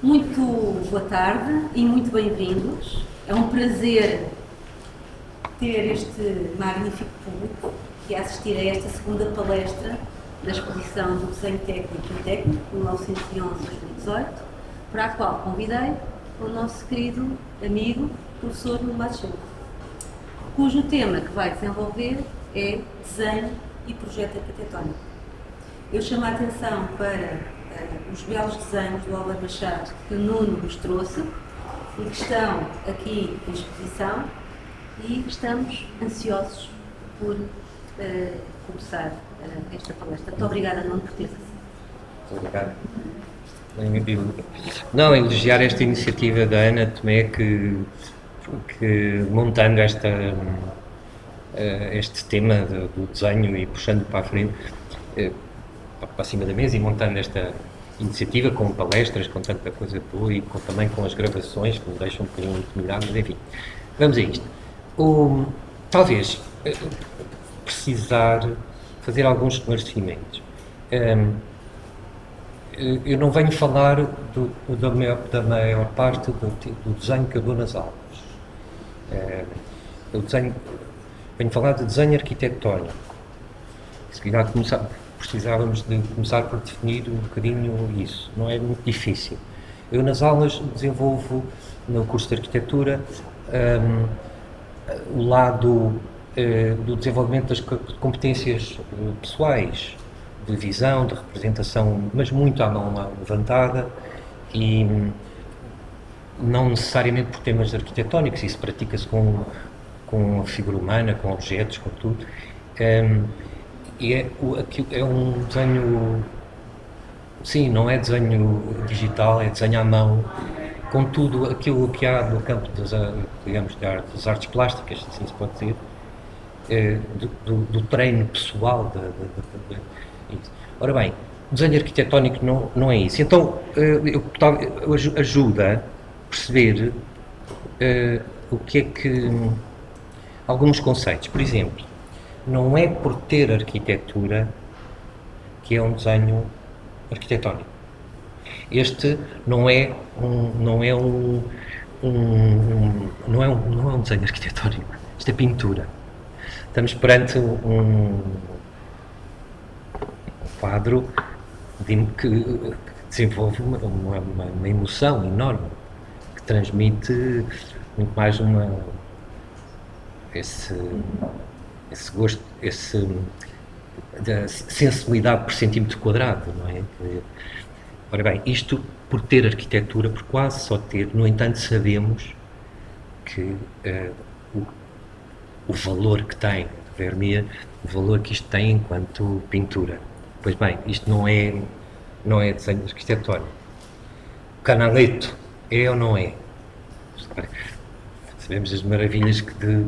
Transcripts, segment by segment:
Muito boa tarde e muito bem-vindos. É um prazer ter este magnífico público que assistir a esta segunda palestra da exposição do Desenho Técnico e Técnico, 1911-2018, para a qual convidei o nosso querido amigo, professor Nuno Machado, cujo tema que vai desenvolver é Desenho e Projeto Arquitetónico. Eu chamo a atenção para os belos desenhos do Álvaro Machado que o Nuno nos trouxe e que estão aqui em exposição, e estamos ansiosos por começar esta palestra. Muito obrigada, Nuno, por teres Muito obrigado. Não, elogiar esta iniciativa da Ana Tomé que montando este tema do desenho e puxando para a frente, para cima da mesa, e montando esta iniciativa com palestras, com tanta coisa boa e também com as gravações que me deixam um bocadinho intimidado, mas enfim, vamos a isto. Talvez precisar fazer alguns esclarecimentos. Eu não venho falar da maior parte do desenho que eu dou nas aulas. Venho falar de desenho arquitetónico. Se calhar precisávamos de começar por definir um bocadinho isso. Não é muito difícil. Eu nas aulas desenvolvo, no curso de arquitetura, o lado do desenvolvimento das competências pessoais, de visão, de representação, mas muito à mão levantada, e não necessariamente por temas arquitetónicos. Isso pratica-se com a figura humana, com objetos, com tudo. E é um desenho, sim, não é desenho digital, é desenho à mão, com tudo aquilo que há no campo das artes plásticas, assim se pode dizer, do treino pessoal. Ora bem, o desenho arquitetónico não é isso. Então, ajuda a perceber o que é que... alguns conceitos. Por exemplo, não é por ter arquitetura que é um desenho arquitetónico. Este não é um desenho arquitetónico. Isto é pintura. Estamos perante um quadro que desenvolve uma emoção enorme, que transmite muito mais esse gosto, da sensibilidade por centímetro quadrado, não é? Ora bem, isto por ter arquitetura, por quase só ter, no entanto sabemos que o valor que tem, Vermeer, o valor que isto tem enquanto pintura. Pois bem, isto não é desenho arquitetónico. O Canaletto é ou não é? Sabemos as maravilhas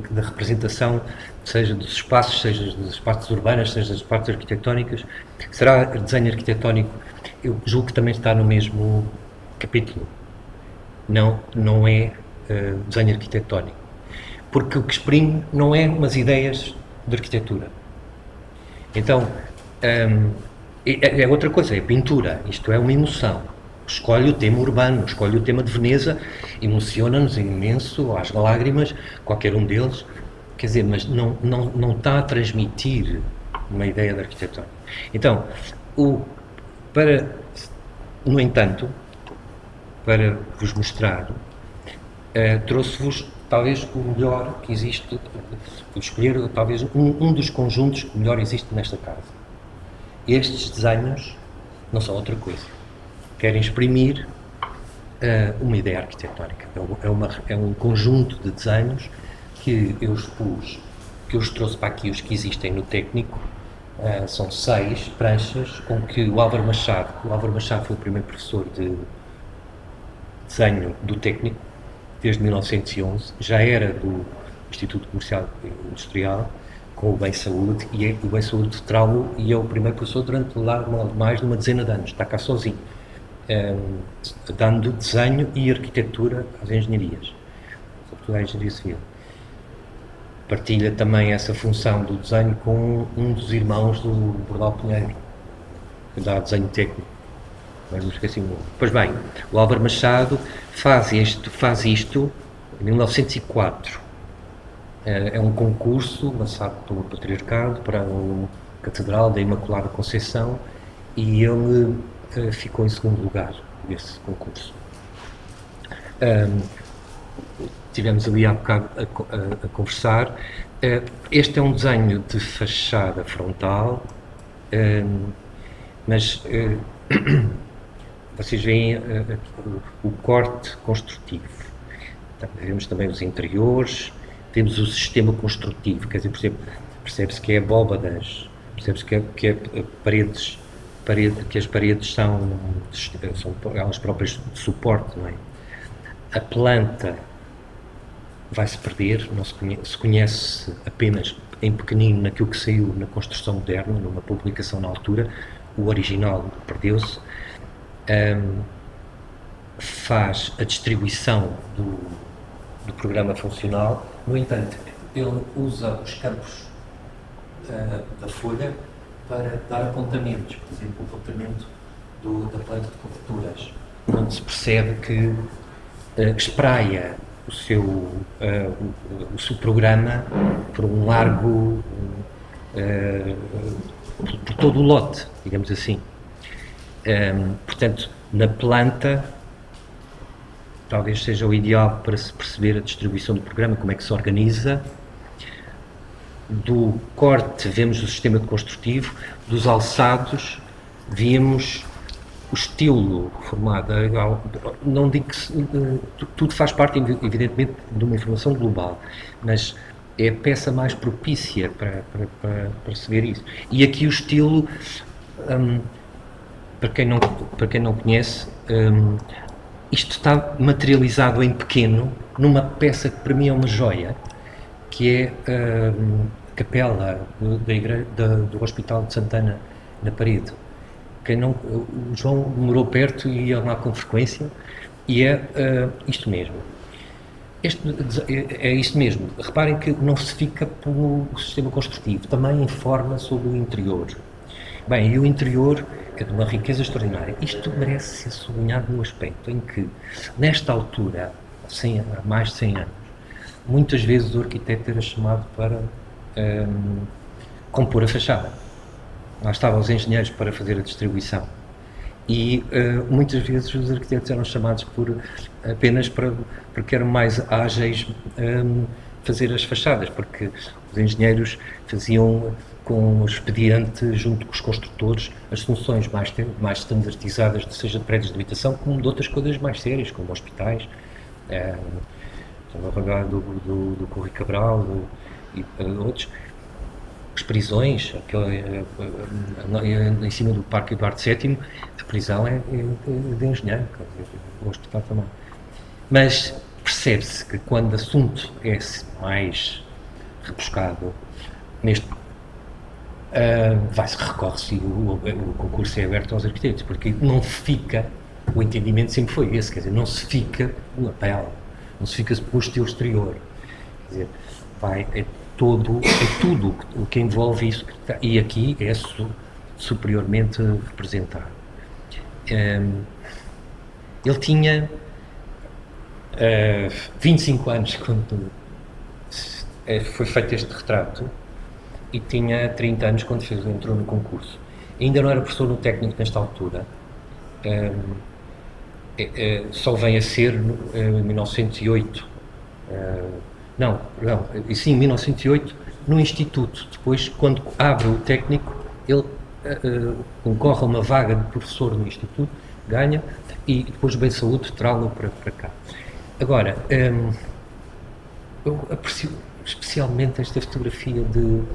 da representação, seja dos espaços, seja das partes urbanas, seja das partes arquitetónicas. Será desenho arquitetónico? Eu julgo que também está no mesmo capítulo. Não é desenho arquitetónico. Porque o que exprime não é umas ideias de arquitetura. Então, é outra coisa, é pintura. Isto é uma emoção. Escolhe o tema urbano, escolhe o tema de Veneza, emociona-nos imenso, às lágrimas, qualquer um deles, quer dizer, mas não está a transmitir uma ideia de arquitetura. Então, no entanto, para vos mostrar, trouxe-vos talvez o melhor que existe, vou escolher talvez um dos conjuntos que melhor existe nesta casa. Estes desenhos não são outra coisa. Querem exprimir uma ideia arquitetónica. É um conjunto de desenhos que eu expus, que eu os trouxe para aqui, os que existem no técnico. São 6 pranchas com que o Álvaro Machado foi o primeiro professor de desenho do técnico, desde 1911, já era do Instituto Comercial e Industrial, com o Bem Saúde, e o Bem Saúde trau-o, e é o primeiro professor durante mais de uma dezena de anos, está cá sozinho. Dando desenho e arquitetura às engenharias, sobretudo à engenharia civil. Partilha também essa função do desenho com um dos irmãos do Bordal Pinheiro, que dá desenho técnico. mas não esqueci o nome. Pois bem, o Álvaro Machado faz isto em 1904. É um concurso lançado pelo Patriarcado para a Catedral da Imaculada Conceição e ele ficou em segundo lugar nesse concurso. Tivemos ali há bocado a conversar. Este é um desenho de fachada frontal, mas vocês veem o corte construtivo. Vemos também os interiores, temos o sistema construtivo, quer dizer, percebe-se que é abóbadas, percebe-se que as paredes são elas próprias de suporte, não é? A planta vai-se perder, não se conhece apenas em pequenino naquilo que saiu na construção moderna, numa publicação na altura, o original perdeu-se. Faz a distribuição do programa funcional, no entanto, ele usa os campos da folha para dar apontamentos, por exemplo, o apontamento da planta de coberturas, onde se percebe que espraia o seu programa por um largo, por todo o lote, digamos assim. Portanto, na planta, talvez seja o ideal para se perceber a distribuição do programa, como é que se organiza. Do corte, vemos o sistema construtivo, dos alçados, vemos o estilo formado. Não digo que tudo faz parte, evidentemente, de uma informação global, mas é a peça mais propícia para se ver isso. E aqui o estilo, para quem não conhece, isto está materializado em pequeno numa peça que para mim é uma joia, que é a capela do Hospital de Santana na parede. O João morou perto e ia lá com frequência, e é isto mesmo. É isto mesmo. Reparem que não se fica pelo sistema construtivo, também informa sobre o interior. Bem, e o interior é de uma riqueza extraordinária. Isto merece ser sublinhado no aspecto em que, nesta altura, há mais de 100 anos, muitas vezes o arquiteto era chamado para compor a fachada. Lá estavam os engenheiros para fazer a distribuição. E muitas vezes os arquitetos eram chamados apenas porque eram mais ágeis fazer as fachadas, porque os engenheiros faziam com o expediente, junto com os construtores, as soluções mais standardizadas, seja de prédios de habitação, como de outras coisas mais sérias, como hospitais. Estamos a falar do Correio Cabral e outros. As prisões, em cima do Parque Eduardo VII, a prisão é de engenheiro, o hospital também. Mas percebe-se que quando o assunto é mais rebuscado, recorre-se, o concurso é aberto aos arquitetos, porque não fica, o entendimento sempre foi esse, quer dizer, não se fica pela pele, não se fica pelo estilo exterior, quer dizer, tudo o que envolve isso, e aqui é superiormente representado. Ele tinha 25 anos quando foi feito este retrato, e tinha 30 anos quando entrou no concurso. Ainda não era professor no técnico nesta altura, só vem a ser em 1908. Em 1908, no Instituto. Depois, quando abre o técnico, ele concorre a uma vaga de professor no Instituto, ganha, e depois o Bem Saúde traz-lo para cá. Agora, eu aprecio especialmente esta fotografia do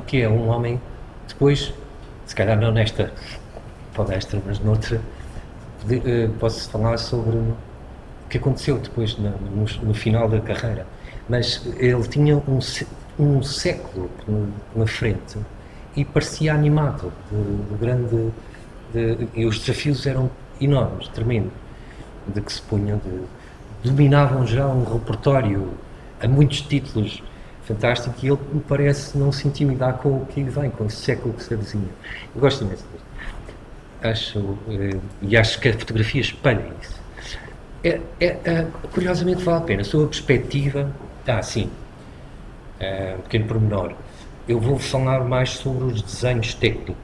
que é um homem, depois, se calhar não nesta palestra, mas noutra, posso falar sobre o que aconteceu depois no final da carreira. Mas ele tinha um século na frente e parecia animado, e os desafios eram enormes, tremendos, de que se punham, dominavam já um repertório a muitos títulos fantásticos, e ele me parece não se intimidar com o que vem, com esse século que se avizinha. Eu gosto imenso disso. e acho que a fotografia espelha isso. Curiosamente vale a pena, sob a perspectiva, sim, um pequeno pormenor, eu vou falar mais sobre os desenhos técnicos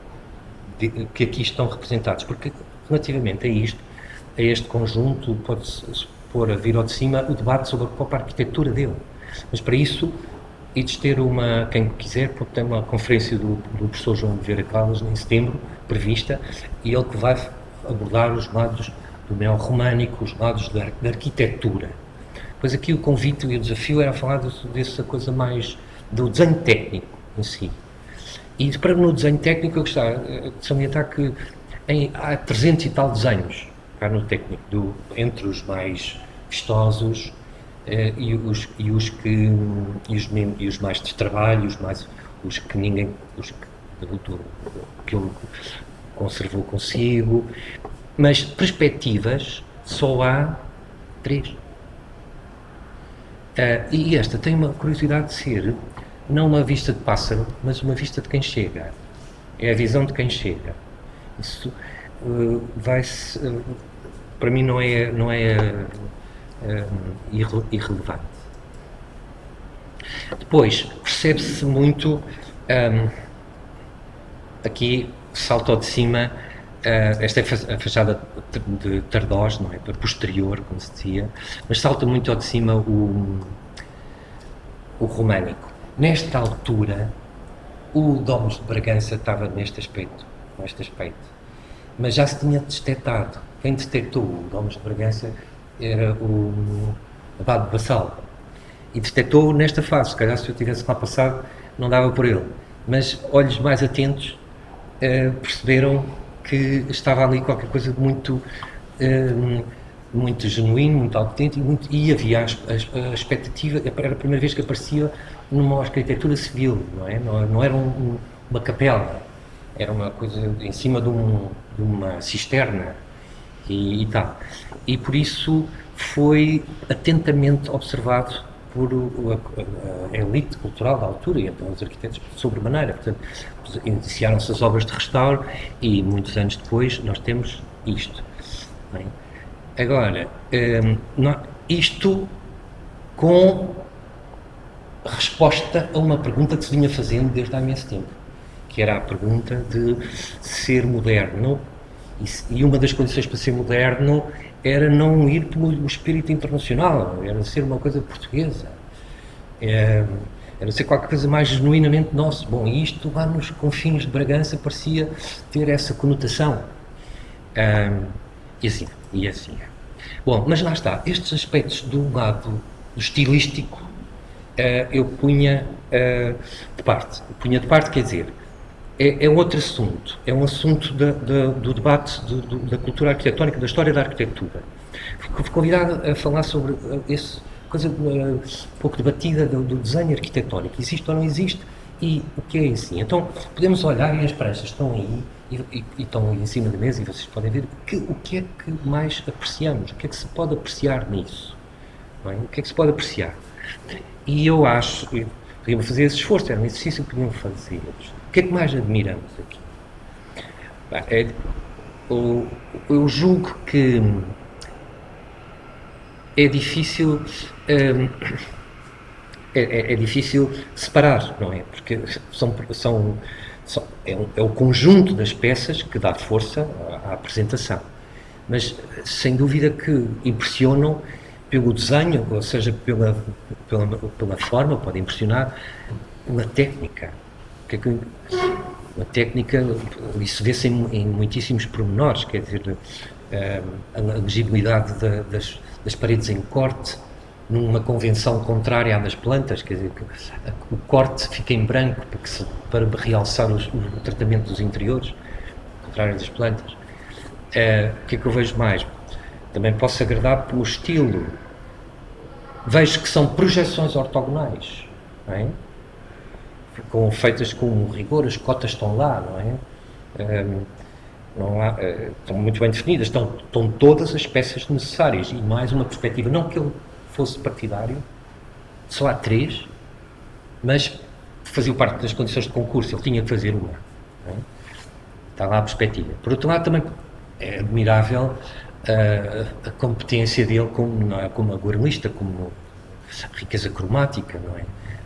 que aqui estão representados, porque relativamente a este conjunto, pode-se pôr a vir ao de cima o debate sobre a própria arquitetura dele, mas para isso, e de ter quem quiser, porque tem uma conferência do professor João Vieira Caldas em setembro, prevista, e ele que vai abordar os lados do neorromânico, os lados da arquitetura. Pois aqui o convite e o desafio era falar dessa coisa mais do desenho técnico em si. E para no desenho técnico eu gostava de salientar que há 300 e tal desenhos cá no técnico, entre os mais vistosos e os mais de trabalho, os que ele conservou consigo, mas perspectivas só há 3. E esta tem uma curiosidade de ser não uma vista de pássaro, mas uma vista de quem chega. É a visão de quem chega. Isso para mim não é irrelevante. Depois, percebe-se muito, aqui salta ao de cima, esta é a fachada de Tardós, não é? Posterior, como se dizia, mas salta muito ao de cima o românico. Nesta altura, o Domus de Bragança estava neste aspecto, mas já se tinha detectado. Quem detectou o Domus de Bragança era o Abade de Bassal, e detectou nesta fase. Se calhar se eu tivesse lá passado não dava por ele, mas olhos mais atentos perceberam que estava ali qualquer coisa de muito genuíno, muito autêntico, e havia a expectativa. Era a primeira vez que aparecia numa arquitetura civil, não é? Não era uma capela, era uma coisa em cima de uma cisterna e tal. E por isso foi atentamente observado por a elite cultural da altura, e então os arquitetos sobremaneira. Portanto, iniciaram-se as obras de restauro e muitos anos depois nós temos isto. Bem, agora, isto com resposta a uma pergunta que se vinha fazendo desde há imenso tempo, que era a pergunta de ser moderno, e uma das condições para ser moderno era não ir pelo espírito internacional, era ser uma coisa portuguesa, era ser qualquer coisa mais genuinamente nosso. Bom, e isto lá nos confins de Bragança parecia ter essa conotação, e assim. Bom, mas lá está, estes aspectos do lado estilístico eu punha de parte, quer dizer, é outro assunto, é um assunto do debate da cultura arquitetónica, da história da arquitetura. Fui convidado a falar sobre essa coisa um pouco debatida do desenho arquitetónico, existe ou não existe, e o que é assim. Então, podemos olhar, e as pranchas estão aí, e estão aí em cima da mesa, e vocês podem ver o que é que mais apreciamos, o que é que se pode apreciar nisso, não é? O que é que se pode apreciar? E eu acho, podíamos fazer esse esforço, era um exercício que podíamos fazer. O que é que mais admiramos aqui? Eu julgo que é difícil é difícil separar, não é? Porque é o conjunto das peças que dá força à apresentação, mas sem dúvida que impressionam pelo desenho, ou seja, pela forma, pode impressionar pela técnica. Uma técnica, isso vê-se em muitíssimos pormenores, quer dizer, a legibilidade das paredes em corte, numa convenção contrária à das plantas, quer dizer, que o corte fica em branco para realçar o tratamento dos interiores, contrário das plantas. O que é que eu vejo mais? Também posso agradar pelo estilo. Vejo que são projeções ortogonais, não é? Feitas com rigor, as cotas estão lá, não é? Estão muito bem definidas, estão todas as peças necessárias, e mais uma perspectiva, não que ele fosse partidário, só há 3, mas fazia parte das condições de concurso, ele tinha que fazer uma, não Está lá a perspectiva. Por outro lado, também é admirável a competência dele como aguarelista, como riqueza cromática, não é?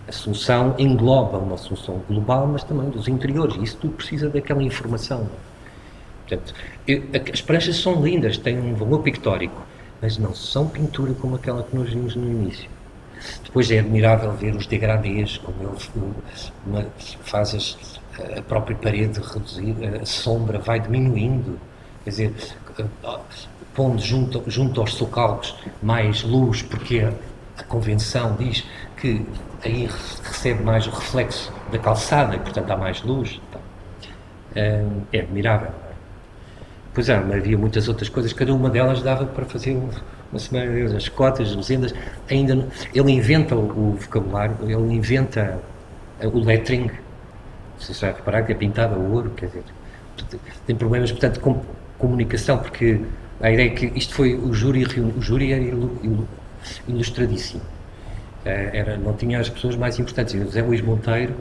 A solução engloba uma solução global, mas também dos interiores. Isso tudo precisa daquela informação. Não é? Portanto, as pranchas são lindas, têm um valor pictórico, mas não são pintura como aquela que nós vimos no início. Depois é admirável ver os degradês, como ele faz a própria parede reduzir, a sombra vai diminuindo, quer dizer, pondo junto aos socalcos mais luz, porque a convenção diz que aí recebe mais o reflexo da calçada e, portanto, há mais luz. É admirável. Pois havia muitas outras coisas, cada uma delas dava para fazer uma semana, as cotas, as legendas. Ele inventa o vocabulário, ele inventa o lettering. Se já reparar que é pintado a ouro, quer dizer, tem problemas, portanto, com comunicação, porque a ideia é que isto foi o júri era ilustradíssimo. Não tinha as pessoas mais importantes, o José Luís Monteiro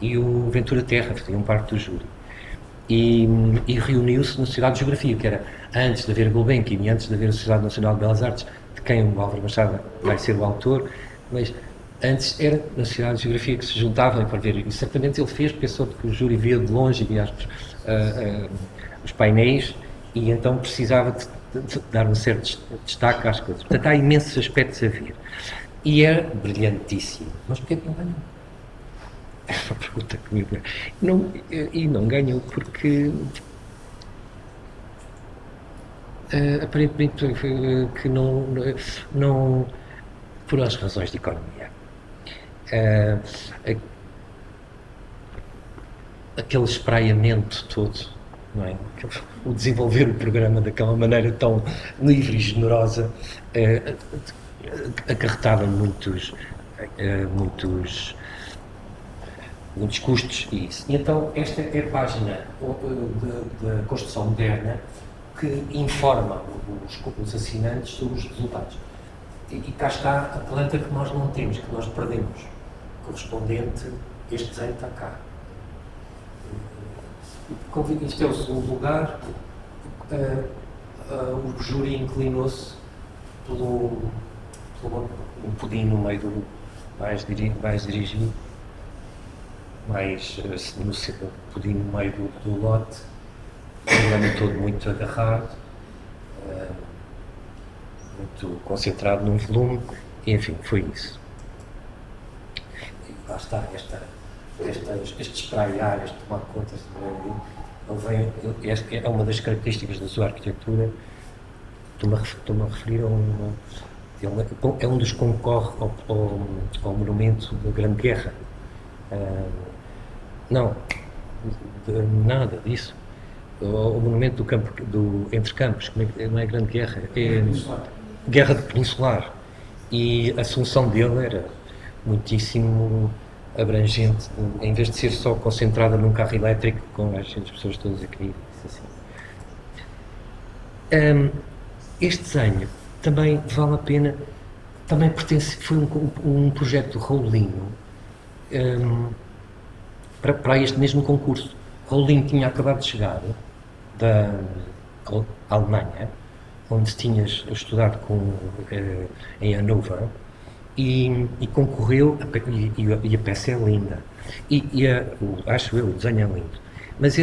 e o Ventura Terra, faziam parte do júri. E reuniu-se na Sociedade de Geografia, que era antes de haver Gulbenkian e antes de haver a Sociedade Nacional de Belas Artes, de quem o Álvaro Machado vai ser o autor, mas antes era na Sociedade de Geografia que se juntavam para ver, e certamente ele fez, pensou que o júri via de longe e via os painéis, e então precisava de dar um certo destaque às coisas. Portanto, há imensos aspectos a ver. E era brilhantíssimo. Mas porquê que não ganhou? É uma pergunta comigo. E não ganhou porque aparentemente que não por as razões de economia. Aquele espraiamento todo, não é? O desenvolver o programa daquela maneira tão livre e generosa acarretava muitos custos e isso. E então esta é a página da construção moderna que informa os assinantes sobre os resultados. E cá está a planta que nós não temos, que nós perdemos, correspondente, este desenho está cá. Isto é o segundo lugar, o júri inclinou-se pelo um pudim no meio do mais dirigido, no pudim no meio do lote, o programa todo muito agarrado, muito concentrado num volume, e enfim, foi isso. E lá está, este espraiar, este tomar conta, é uma das características da sua arquitetura. Estou-me a referir a um dos que concorre ao monumento da Grande Guerra. Não, nada disso. O monumento do campo, Entre Campos, não é Grande Guerra, é Guerra de Peninsular. E a solução dele era muitíssimo abrangente, em vez de ser só concentrada num carro elétrico com as pessoas todas a cair. Este desenho também vale a pena, também foi um projeto de Raulino para este mesmo concurso. Raulino tinha acabado de chegar da Alemanha, onde tinha estudado em Hannover, e concorreu, e a peça é linda, acho eu, o desenho é lindo, mas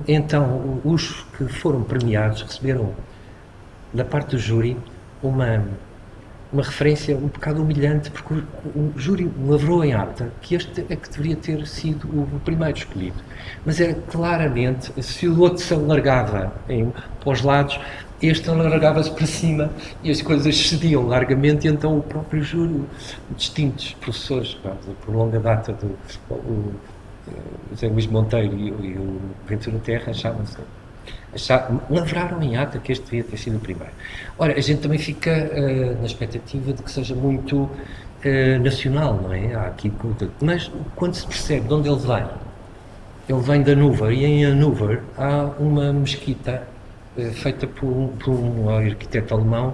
então os que foram premiados receberam da parte do júri uma referência um bocado humilhante, porque o júri lavrou em ata que este é que deveria ter sido o primeiro escolhido, mas era claramente, se o outro se alargava para os lados, este alargava-se para cima e as coisas cediam largamente, e então o próprio júri, distintos professores por longa data o José Luís Monteiro e o Ventura Terra lavraram em ata que este devia ter sido o primeiro. Ora, a gente também fica na expectativa de que seja muito nacional, não é? Há aqui, mas quando se percebe de onde ele vem de Hannover, e em Hannover há uma mesquita feita por um arquiteto alemão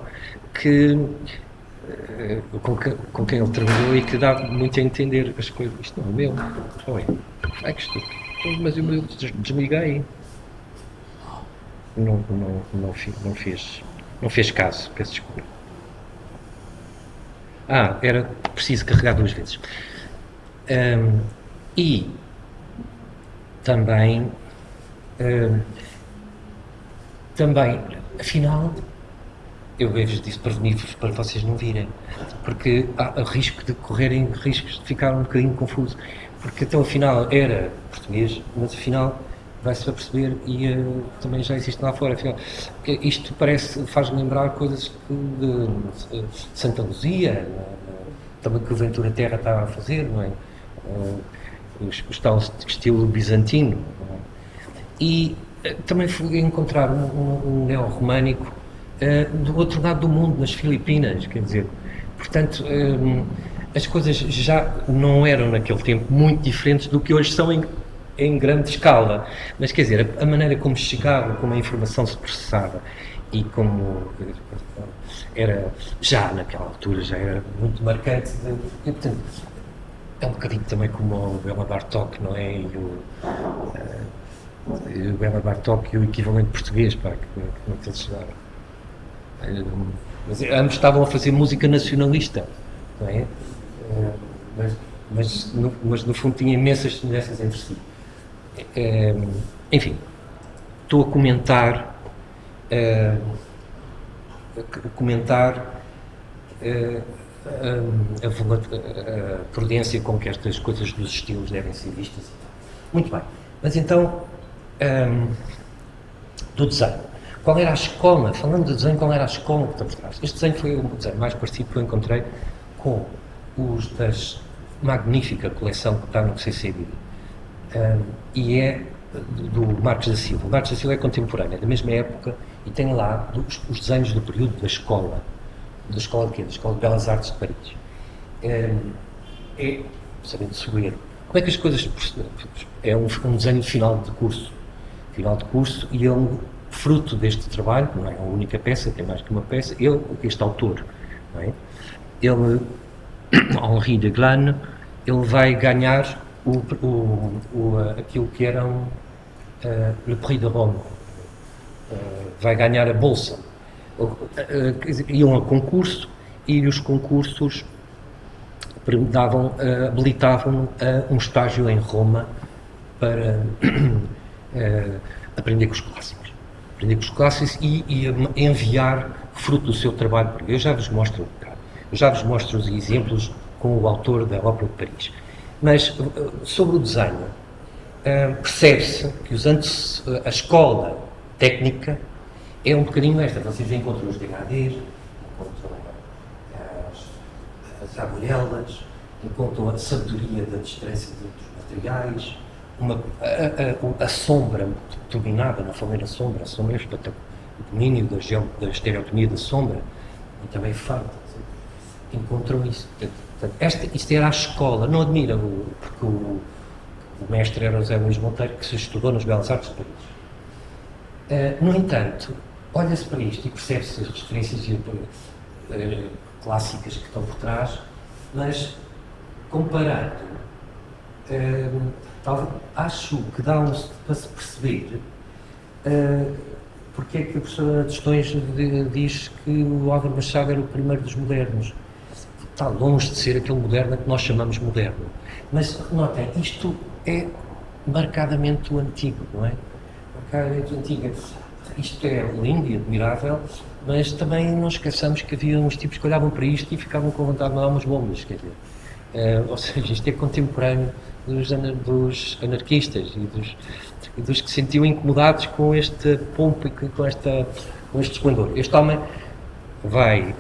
com quem ele trabalhou e que dá muito a entender as coisas. Isto não é meu. Oi, que estúpido. Mas eu desliguei. não fez caso, peço desculpa. Era preciso carregar 2 vezes. E também, afinal, eu vejo disso prevenir-vos para vocês não virem, porque há o risco de correrem riscos de ficar um bocadinho confuso, porque até afinal era português, mas afinal vai-se a perceber e também já existe lá fora. Afinal, isto faz-me lembrar coisas de Santa Luzia, também que o Ventura Terra estava a fazer, não é? O tal estilo bizantino, não é? E também fui encontrar um neo-românico do outro lado do mundo, nas Filipinas, quer dizer, portanto, as coisas já não eram naquele tempo muito diferentes do que hoje são em grande escala, mas quer dizer, a maneira como chegava, como a informação se processava e como era, já naquela altura, já era muito marcante, e, portanto, é um bocadinho também como o Béla Bartók, não é? E o Béla Bartók e o equivalente português, que eles chegaram. Mas ambos estavam a fazer música nacionalista, não é? Mas no fundo tinha imensas semelhanças entre si. Enfim, estou a comentar a prudência com que estas coisas dos estilos devem ser vistas. Muito bem, mas então, do desenho. Qual era a escola? Falando de desenho, qual era a escola que está por trás? Este desenho foi o desenho mais parecido que eu encontrei com os da magnífica coleção que está no CCB. E é do Marcos da Silva. O Marcos da Silva é contemporâneo, é da mesma época, e tem lá os desenhos do período da escola. Da escola de quê? Da Escola de Belas Artes de Paris. É, sabendo seguro, como é que as coisas... É um desenho de final de curso, e é fruto deste trabalho, não é a única peça, tem mais que uma peça, este autor, não é? Ele, Henri de Glane, ele vai ganhar aquilo que eram Le Prix de Rome, vai ganhar a bolsa. Iam a concurso e os concursos habilitavam a um estágio em Roma para aprender com os clássicos. E enviar fruto do seu trabalho. Eu já vos mostro os exemplos com o autor da Ópera de Paris. Mas sobre o desenho, percebe-se que a escola técnica é um bocadinho esta. Vocês encontram os DHDs, encontram as aguarelas, encontram a sabedoria da distância dos materiais, a sombra turbinada, não falei na sombra, a sombra é espetacular. O domínio da estereotomia da sombra, e também falta. Encontram isso. Portanto, isto era a escola, não admira, porque o mestre era José Luís Monteiro, que se estudou nas Belas Artes de Paris. No entanto, olha-se para isto e percebe-se as referências clássicas que estão por trás, mas comparando, acho que dá para se perceber porque é que a professora Tostões diz que o Álvaro Machado era o primeiro dos modernos. Está longe de ser aquele moderno que nós chamamos moderno. Mas, notem, isto é marcadamente o antigo, não é? Marcadamente o antigo. Isto é lindo e admirável, mas também não esqueçamos que havia uns tipos que olhavam para isto e ficavam com vontade de mandar umas bombas, quer dizer. Ou seja, isto é contemporâneo dos anarquistas e dos que se sentiam incomodados com este pompo e com este esplendor. Este homem vai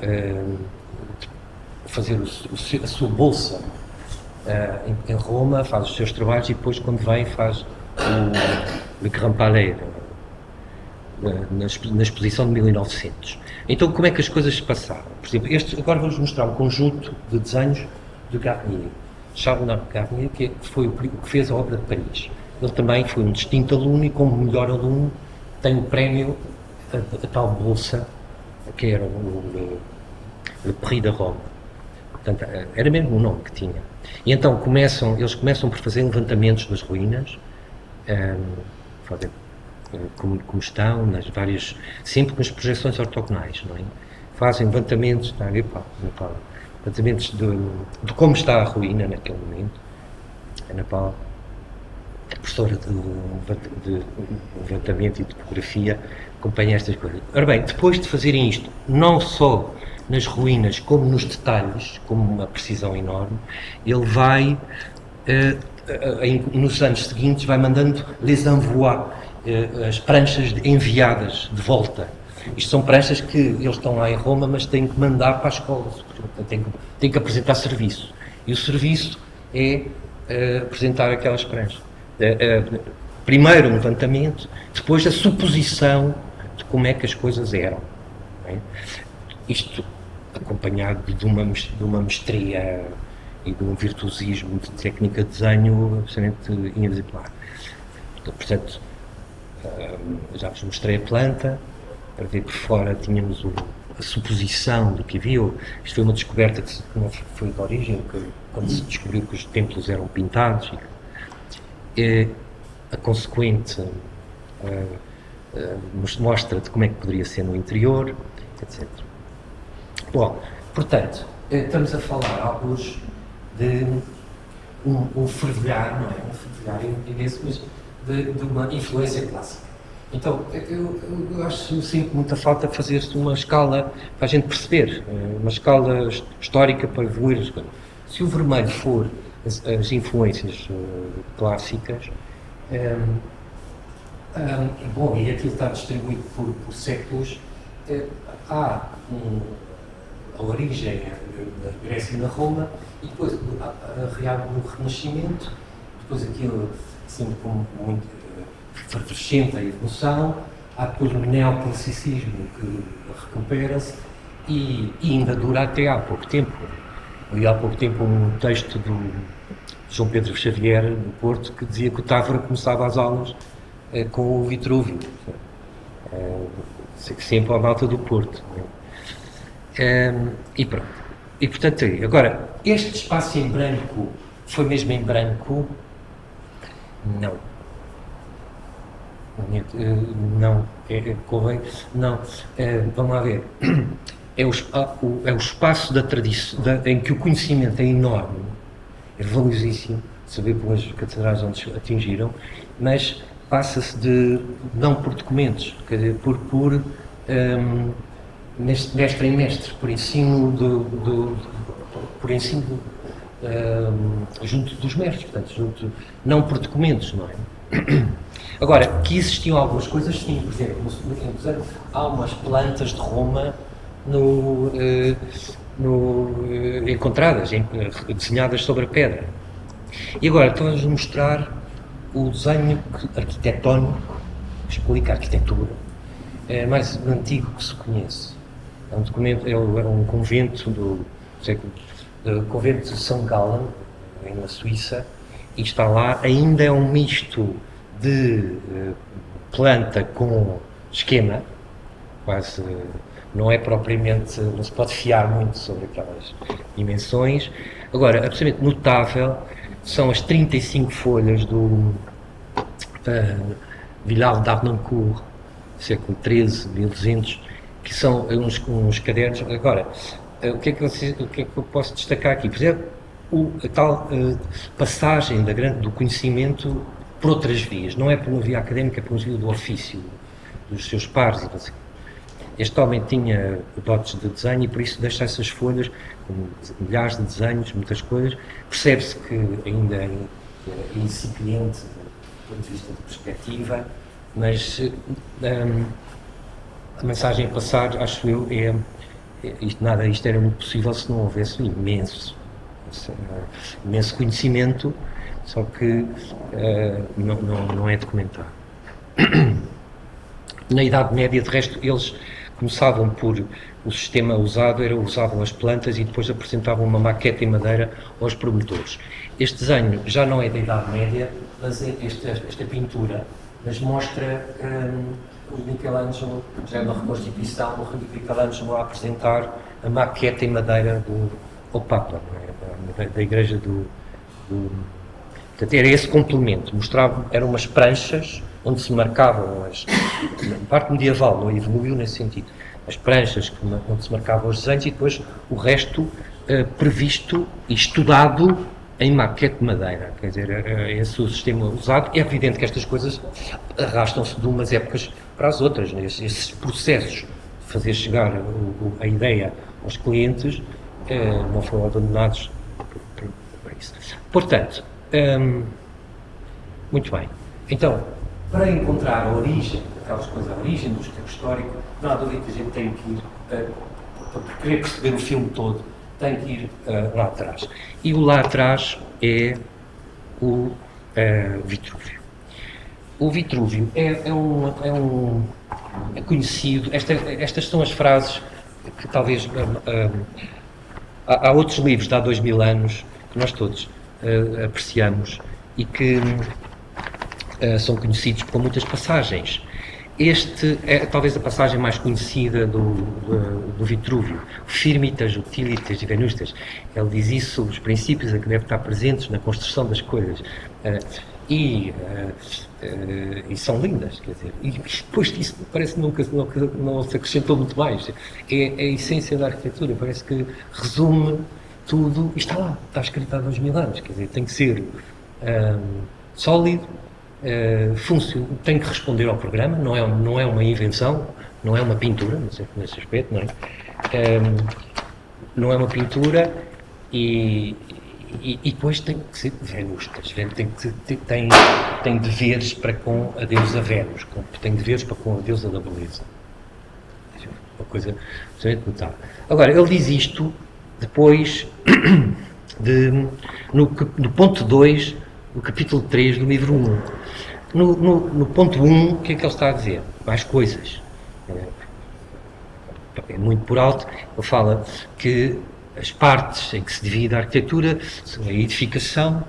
fazer a sua bolsa em Roma, faz os seus trabalhos e depois, quando vem, faz o Le Grand Palais na exposição de 1900. Então, como é que as coisas se passaram? Por exemplo, agora vou-vos mostrar um conjunto de desenhos de Garnier. Charles Garnier, que foi o que fez a Ópera de Paris. Ele também foi um distinto aluno e, como melhor aluno, tem o prémio, a tal bolsa, que era o Prix de Rome. Portanto, era mesmo o nome que tinha. E então eles começam por fazer levantamentos das ruínas, fazem como estão, nas várias, sempre com as projeções ortogonais, não é? Fazem levantamentos, levantamentos de como está a ruína naquele momento. A Ana Paula é professora de levantamento e de topografia, acompanha estas coisas. Ora bem, depois de fazerem isto, não só nas ruínas, como nos detalhes, com uma precisão enorme, ele vai, nos anos seguintes, vai mandando les envois, as pranchas enviadas de volta. Isto são pranchas que eles estão lá em Roma, mas têm que mandar para a escola, têm que apresentar serviço. E o serviço é apresentar aquelas pranchas. Primeiro um levantamento, depois a suposição de como é que as coisas eram. Não é? Isto acompanhado de uma mestria e de um virtuosismo de técnica de desenho absolutamente inexemplar. Portanto, já vos mostrei a planta, para ver por fora tínhamos a suposição do que havia. Isto foi uma descoberta que não foi de origem, quando se descobriu que os templos eram pintados. A consequente mostra de como é que poderia ser no interior, etc. Bom, portanto, estamos a falar alguns de um fervilhar, não é? Um fervilhar imenso, mas de uma influência clássica. Então, eu acho sempre muita falta fazer-se uma escala para a gente perceber, uma escala histórica para evoluir as coisas. Se o vermelho for as influências clássicas, bom, e aquilo está distribuído por séculos, há a origem da Grécia e na Roma, e depois no Renascimento, depois aquilo sempre como muito efervescente a evolução, há depois um neoclassicismo que recupera-se e ainda dura até há pouco tempo. E há pouco tempo um texto do João Pedro Xavier, do Porto, que dizia que o Távora começava as aulas com o Vitrúvio, sempre à malta do Porto. E pronto. E portanto, agora, este espaço em branco foi mesmo em branco? Não. Não. Não. Vamos lá ver. É o espaço da tradição, em que o conhecimento é enorme, é valiosíssimo, saber pelas catedrais onde atingiram, mas passa-se não por documentos, quer dizer, por mestre em mestre, por ensino junto dos mestres, portanto, não por documentos, não é? Agora, que existiam algumas coisas, sim, por exemplo, há umas plantas de Roma encontradas, desenhadas sobre a pedra. E agora estou-vos a mostrar o desenho arquitetónico que explica a arquitetura mais antigo que se conhece. É um documento, é um convento do convento de São Gallen, na Suíça, e está lá, ainda é um misto de planta com esquema, quase não é propriamente, não se pode fiar muito sobre aquelas dimensões. Agora, absolutamente notável são as 35 folhas do Villard d'Arnoncourt, século XIII, 1200, que são uns cadernos. Agora, o que é que eu posso destacar aqui? Por exemplo, a tal passagem do conhecimento por outras vias, não é por uma via académica, é por uma via do ofício, dos seus pares. Este homem tinha dotes de desenho e por isso deixa essas folhas com milhares de desenhos, muitas coisas. Percebe-se que ainda é incipiente do ponto de vista de perspectiva, mas a mensagem a passar, acho eu, isto era muito possível se não houvesse imenso conhecimento, só que não é documentado. Na Idade Média, de resto, eles começavam por... O sistema usado usavam as plantas e depois apresentavam uma maquete em madeira aos promotores. Este desenho já não é da Idade Média, mas esta pintura, mas mostra o Michelangelo, já é uma reconstituição, o Michelangelo a apresentar a maquete em madeira ao Papa, da igreja do... Portanto, era esse complemento, mostrava, eram umas pranchas onde se marcavam a parte medieval não evoluiu nesse sentido, as pranchas onde se marcavam os desenhos e depois o resto previsto e estudado em maquete de madeira, quer dizer, esse é o sistema usado. É evidente que estas coisas arrastam-se de umas épocas para as outras, né? Esses processos de fazer chegar a ideia aos clientes não foram abandonados por isso. Portanto, muito bem. Então, para encontrar a origem, aquelas coisas, a origem do tempo histórico, não há dúvida que a gente tem que ir, para querer perceber o filme todo, tem que ir lá atrás. E o lá atrás é o Vitrúvio. O Vitrúvio é conhecido, estas são as frases que talvez há outros livros de há 2000 anos que nós todos apreciamos e que são conhecidos por muitas passagens. Este é talvez a passagem mais conhecida do Vitrúvio, Firmitas, Utilitas e Venustas. Ele diz isso sobre os princípios a que devem estar presentes na construção das coisas. E são lindas, quer dizer, e depois disso parece que não se acrescentou muito mais. É a essência da arquitetura, parece que resume tudo, e está lá, está escrito há 2000 anos, quer dizer, tem que ser sólido, tem que responder ao programa, não é uma invenção, não é uma pintura, não sei nesse aspecto, não é? Não é uma pintura e depois tem que ser venustas, tem deveres para com a deusa Vênus, tem deveres para com a deusa da beleza. Uma coisa absolutamente notável. Agora, ele diz isto depois no ponto 2 do capítulo 3 do livro 1. No ponto 1, o que é que ele está a dizer? Mais coisas. É muito por alto, ele fala que as partes em que se divide a arquitetura são a edificação,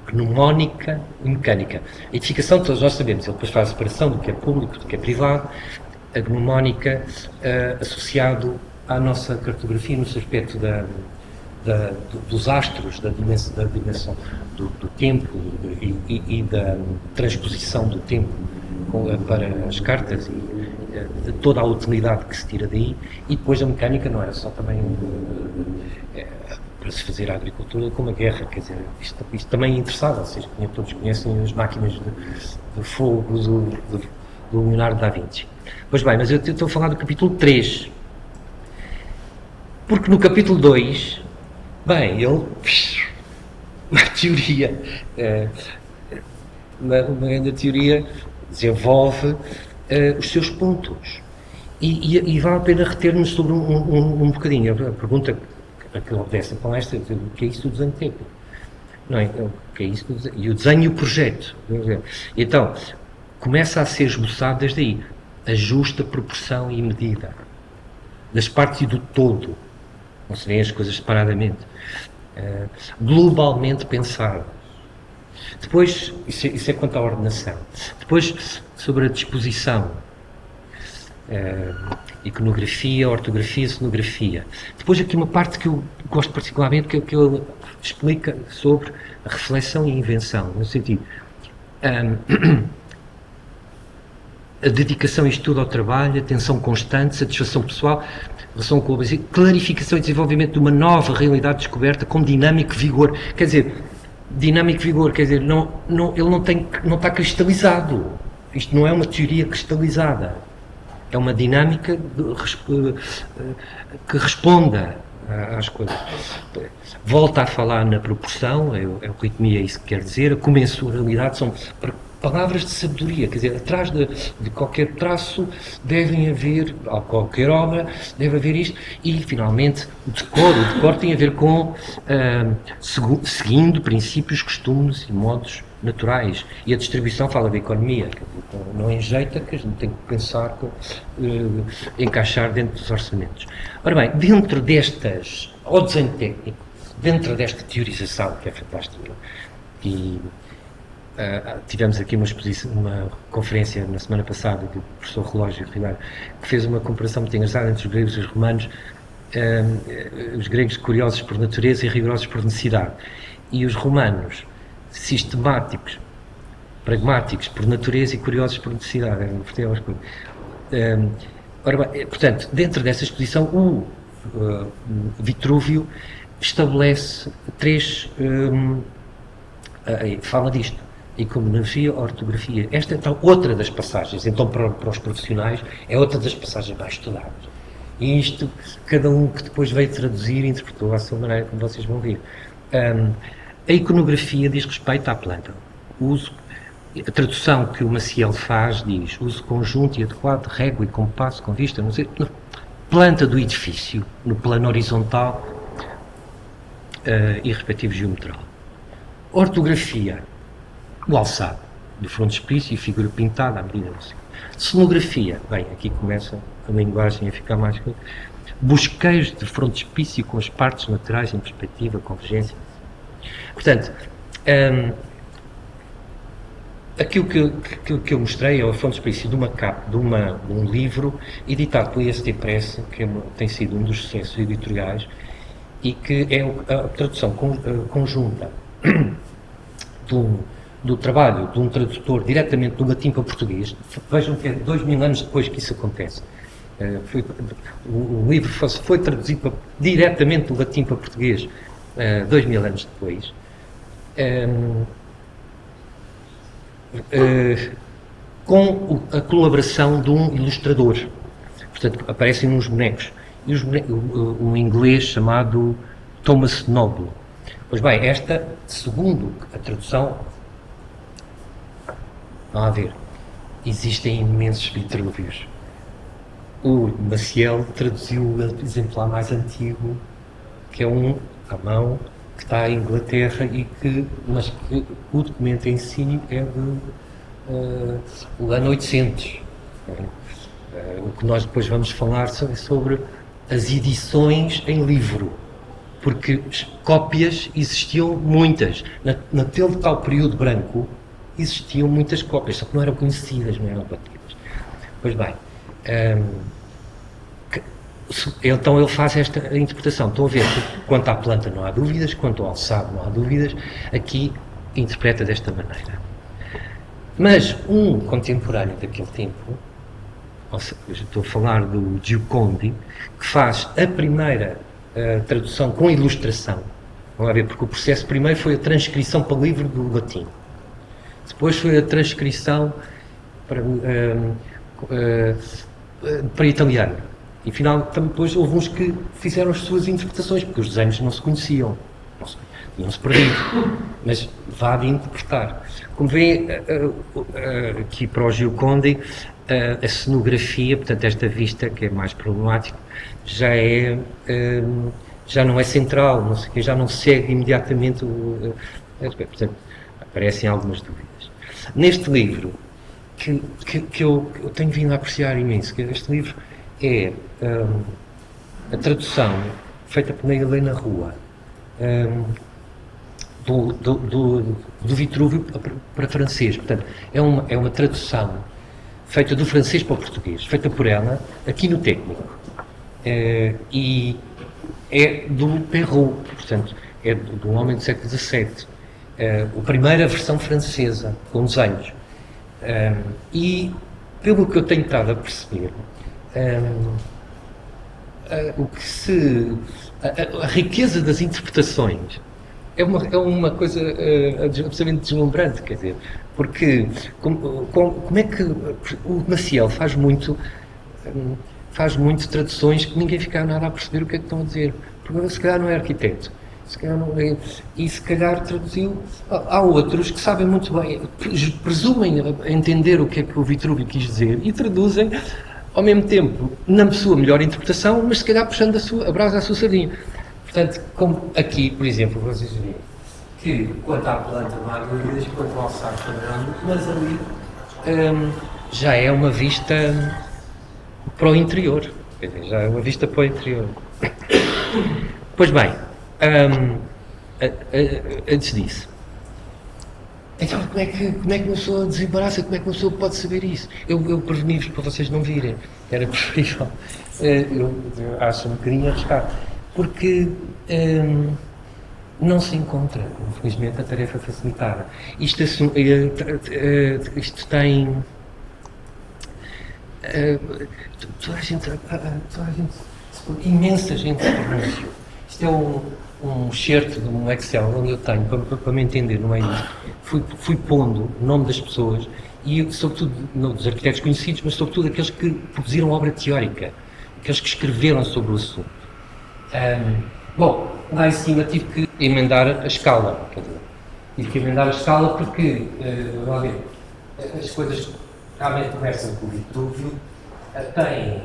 gnomónica e mecânica. A edificação, todos nós sabemos, ele depois faz a separação do que é público, do que é privado. A gnomónica, associado à nossa cartografia, no aspecto dos astros, da dimensão do tempo e da transposição do tempo para as cartas e de toda a utilidade que se tira daí. E depois a mecânica não era só também para se fazer a agricultura como a guerra, quer dizer, isto também interessava, vocês todos conhecem as máquinas de fogo do Leonardo da Vinci. Pois bem, mas eu estou a falar do capítulo 3, porque no capítulo 2, bem, ele, uma teoria, uma grande teoria, desenvolve os seus pontos. E vale a pena reter-nos sobre um bocadinho. A pergunta que obedece a palestra é o que é isso do desenho técnico? Não é? O que é isso do desenho? E o desenho e o projeto. Então, começa a ser esboçado desde aí. A justa proporção e medida das partes e do todo. Não se veem as coisas separadamente. Globalmente pensadas. Depois, isso é quanto à ordenação. Depois, sobre a disposição. Iconografia, ortografia, cenografia. Depois aqui uma parte que eu gosto particularmente, que ele explica sobre a reflexão e a invenção, no sentido a dedicação e estudo ao trabalho, atenção constante, satisfação pessoal, relação com a clarificação e desenvolvimento de uma nova realidade descoberta com dinâmico vigor. Quer dizer, dinâmico vigor, quer dizer, ele não está cristalizado. Isto não é uma teoria cristalizada. É uma dinâmica que responda às coisas. Volta a falar na proporção, é o ritmo, é isso que quer dizer, a comensuralidade, são palavras de sabedoria, quer dizer, atrás de qualquer traço devem haver, ou qualquer obra, deve haver isto, e finalmente o decoro tem a ver com seguindo princípios, costumes e modos naturais, e a distribuição fala da economia, não enjeita, que a gente tem que pensar, encaixar dentro dos orçamentos. Ora bem, dentro destas, ao desenho técnico, dentro desta teorização, que é fantástica, e tivemos aqui uma conferência na semana passada do professor Relógio Ribeiro, que fez uma comparação muito engraçada entre os gregos e os romanos, os gregos curiosos por natureza e rigorosos por necessidade, e os romanos sistemáticos pragmáticos por natureza e curiosos por necessidade. Ora bem, portanto, dentro dessa exposição, o Vitrúvio estabelece três... fala disto: iconografia, ortografia. Esta é então outra das passagens, então para os profissionais, é outra das passagens mais estudadas. E isto, cada um que depois veio traduzir, interpretou à sua maneira, como vocês vão ver. A iconografia diz respeito à planta. A tradução que o Maciel faz diz: uso conjunto e adequado de régua e compasso com vista no planta do edifício, no plano horizontal e respectivo geometral. Ortografia, o alçado do frontispício e figura pintada à medida do céu. Cenografia, bem, aqui começa a linguagem a ficar mais... Bosqueios de frontispício com as partes laterais em perspectiva, convergência. Portanto, aquilo que eu mostrei é o frontispício de uma capa, de um livro editado pela IST Press, que tem sido um dos sucessos editoriais, e que é a tradução conjunta do trabalho de um tradutor diretamente do latim para português. Vejam que é 2000 anos depois que isso acontece. O livro foi traduzido diretamente do latim para português 2000 anos depois. Com a colaboração de um ilustrador. Portanto, aparecem uns bonecos. E um inglês chamado Thomas Noble. Pois bem, esta, segundo a tradução, vamos a ver, existem imensos Vitrúvios. O Maciel traduziu o exemplar mais antigo, que é um à mão, que está em Inglaterra, mas que o documento em si é do ano 800. O que nós depois vamos falar sobre as edições em livro, porque cópias existiam muitas. Naquele tal período branco existiam muitas cópias, só que não eram conhecidas, não eram batidas. Pois bem, então ele faz esta interpretação. Estão a ver que quanto à planta não há dúvidas, quanto ao alçado não há dúvidas, aqui interpreta desta maneira. Mas um contemporâneo daquele tempo, ou seja, estou a falar do Giocondi, que faz a primeira tradução com ilustração. Vamos ver, porque o processo primeiro foi a transcrição para o livro do latim. Depois foi a transcrição para italiano. E final, depois houve uns que fizeram as suas interpretações, porque os desenhos não se conheciam, não se perdiam, mas vá de interpretar. Como vê aqui para o Giocondi, a cenografia, portanto esta vista que é mais problemática, já não é central, não sei o quê, já não segue imediatamente portanto, aparecem algumas dúvidas. Neste livro, que eu tenho vindo a apreciar imenso, que este livro é a tradução feita por Helena Rua do Vitrúvio para francês. Portanto, é uma tradução feita do francês para o português, feita por ela, aqui no técnico. E é do Perrault, portanto, é de um homem do século XVII. A primeira versão francesa, com desenhos. E, pelo que eu tenho estado a perceber, a riqueza das interpretações é uma coisa absolutamente deslumbrante, quer dizer, porque como é que o Maciel faz muito traduções que ninguém fica nada a perceber o que é que estão a dizer, porque se calhar não é arquiteto, se calhar não é, e se calhar traduziu. Há outros que sabem muito bem, presumem entender o que é que o Vitrúvio quis dizer e traduzem ao mesmo tempo na sua melhor interpretação, mas se calhar puxando a brasa à sua sardinha. Portanto, como aqui, por exemplo, vocês veem que quanto à planta não há dúvidas, quanto ao alçado também não há dúvidas, mas ali já é uma vista para o interior, quer dizer, já é uma vista para o interior. Pois bem, antes disso, então como é que uma pessoa desembaraça, como é que uma pessoa pode saber isso? Eu preveni-vos para vocês não virem, era preferível. Eu acho um bocadinho arriscado, porque não se encontra, infelizmente, a tarefa facilitada. Isto tem... toda a gente, imensa gente se pronunciou. Isto é um excerto de um Excel onde eu tenho, para me entender, não é isso. Fui pondo o nome das pessoas e, sobretudo, não dos arquitetos conhecidos, mas sobretudo aqueles que produziram obra teórica, aqueles que escreveram sobre o assunto. Bom, lá em cima tive que emendar a escala, quer dizer, tive que emendar a escala porque, vamos ver, as coisas realmente começam com o Vitrúvio, tem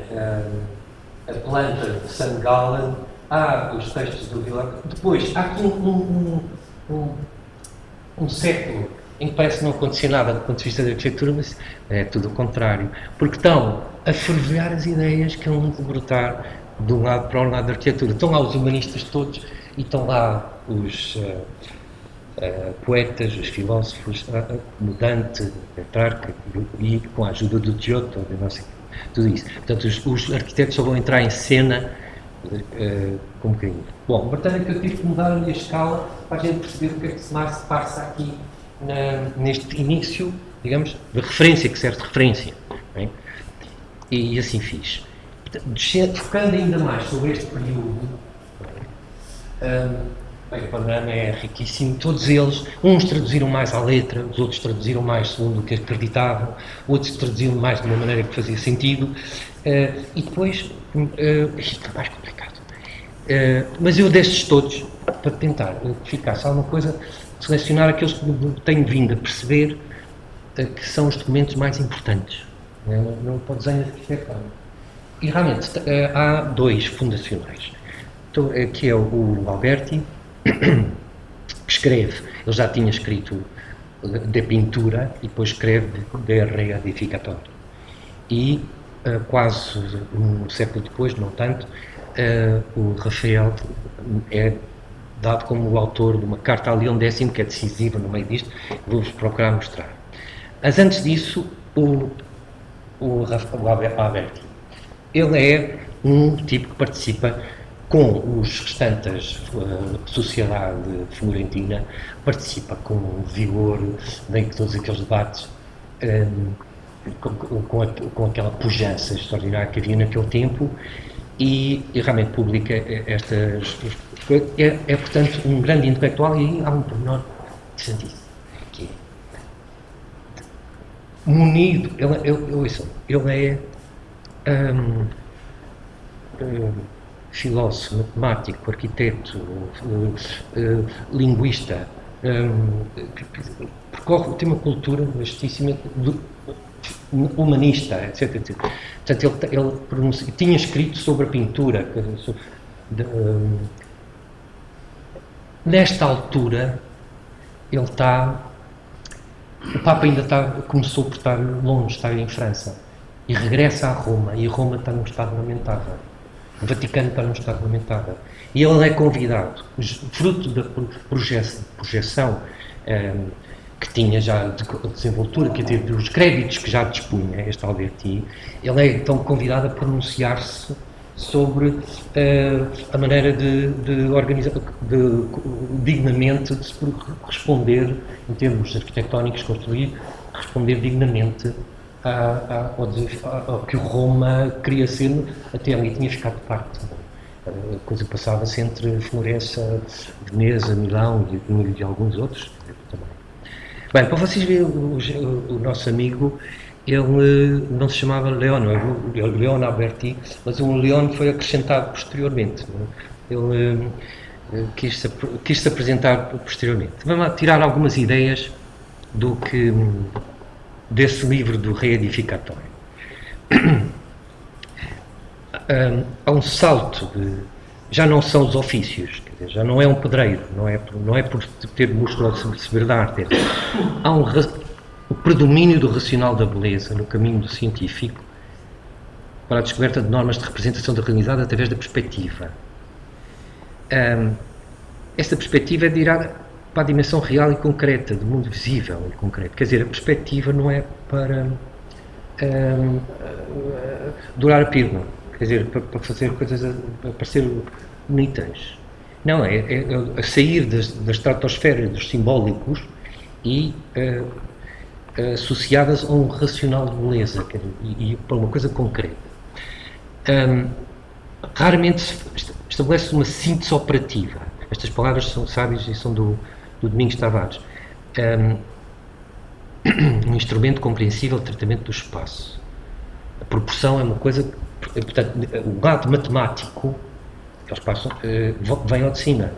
a planta de St. Gallen, há os textos do Vilar, depois há aqui um século em que parece que não acontecer nada do ponto de vista da arquitetura, mas é tudo o contrário, porque estão a fervilhar as ideias que vão brotar de um lado para o lado da arquitetura. Estão lá os humanistas todos e estão lá os poetas, os filósofos, como Dante, Petrarca, e com a ajuda do Giotto, não sei, tudo isso. Portanto, os arquitetos só vão entrar em cena com um bocadinho. Bom, portanto, é que eu tive que mudar a minha escala para a gente perceber o que é que se passa aqui neste início, digamos, de referência, que serve de referência. Bem? E assim fiz. Focando ainda mais sobre este período, o panorama é riquíssimo. Todos eles, uns traduziram mais à letra, os outros traduziram mais segundo o que acreditavam, outros traduziram mais de uma maneira que fazia sentido, e depois, isto é mais complicado. Mas eu destes todos, para tentar que ficasse alguma coisa, selecionar aqueles que tenho vindo a perceber que são os documentos mais importantes, não para o desenho de arquitetura. E realmente há dois fundacionais, que é o Alberti, que escreve, ele já tinha escrito de pintura e depois escreve de reedificatório. E quase um século depois, não tanto, o Rafael é dado como o autor de uma carta a Leão X, que é decisiva no meio disto, vou-vos procurar mostrar. Mas antes disso, o Alberti, ele é um tipo que participa com os restantes da sociedade florentina, participa com vigor em todos aqueles debates, com aquela pujança extraordinária que havia naquele tempo, e realmente publica estas coisas. É, portanto, um grande intelectual, e aí há um pormenor interessantíssimo, que é munido, ele é filósofo, matemático, arquiteto, linguista, tem uma cultura vastíssima, humanista, etc, etc. Portanto, ele tinha escrito sobre a pintura. Nesta altura, o Papa ainda começou por estar longe, está em França, e regressa a Roma, e Roma está num estado lamentável. O Vaticano está num estado lamentável. E ele é convidado, fruto da projeção que tinha já de desenvoltura, que teve os créditos que já dispunha, este Alberti, ele é então convidado a pronunciar-se sobre a maneira de organizar, dignamente, de se responder, em termos arquitetónicos, construir, responder dignamente ao que Roma queria ser, até ali tinha ficado de parte. A coisa passava-se entre Florença, Veneza, Milão e alguns outros também. Bem, para vocês verem, o nosso amigo, ele não se chamava Leon Alberti, mas o Leon foi acrescentado posteriormente. Ele quis-se apresentar posteriormente. Vamos lá tirar algumas ideias desse livro do Reedificatório. Há um salto já não são os ofícios, quer dizer, já não é um pedreiro, não é por ter músculo ou saber da arte. Há o predomínio do racional da beleza no caminho do científico para a descoberta de normas de representação da realidade através da perspectiva. Esta perspectiva é dirigida para a dimensão real e concreta, do mundo visível e concreto. Quer dizer, a perspectiva não é para dourar a pílula, quer dizer, para fazer coisas a parecer bonitas. Não, a sair da estratosfera dos simbólicos e associadas a um racional de beleza, e para uma coisa concreta. Raramente se estabelece uma síntese operativa. Estas palavras são sábias e são do Domingos Tavares. Um instrumento compreensível de tratamento do espaço. A proporção é uma coisa, portanto, o lado matemático, eles passam, vem ao de cima,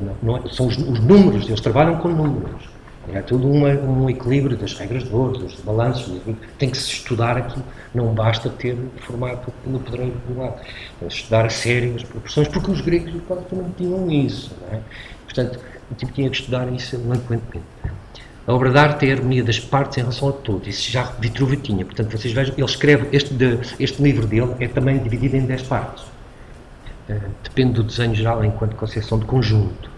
são os números, eles trabalham com números. É tudo um equilíbrio das regras de ouro, dos balanços, tem que se estudar aquilo, não basta ter formado pelo pedreiro do lado. Tem que estudar a sério as proporções, porque os gregos e os também tinham isso, não é? Portanto, o tipo tinha que estudar isso elenquentemente. A obra de arte é a harmonia das partes em relação a todo, isso já Vitruvio tinha, portanto vocês vejam, ele escreve, este livro dele é também dividido em 10 partes. Depende do desenho geral enquanto concepção de conjunto.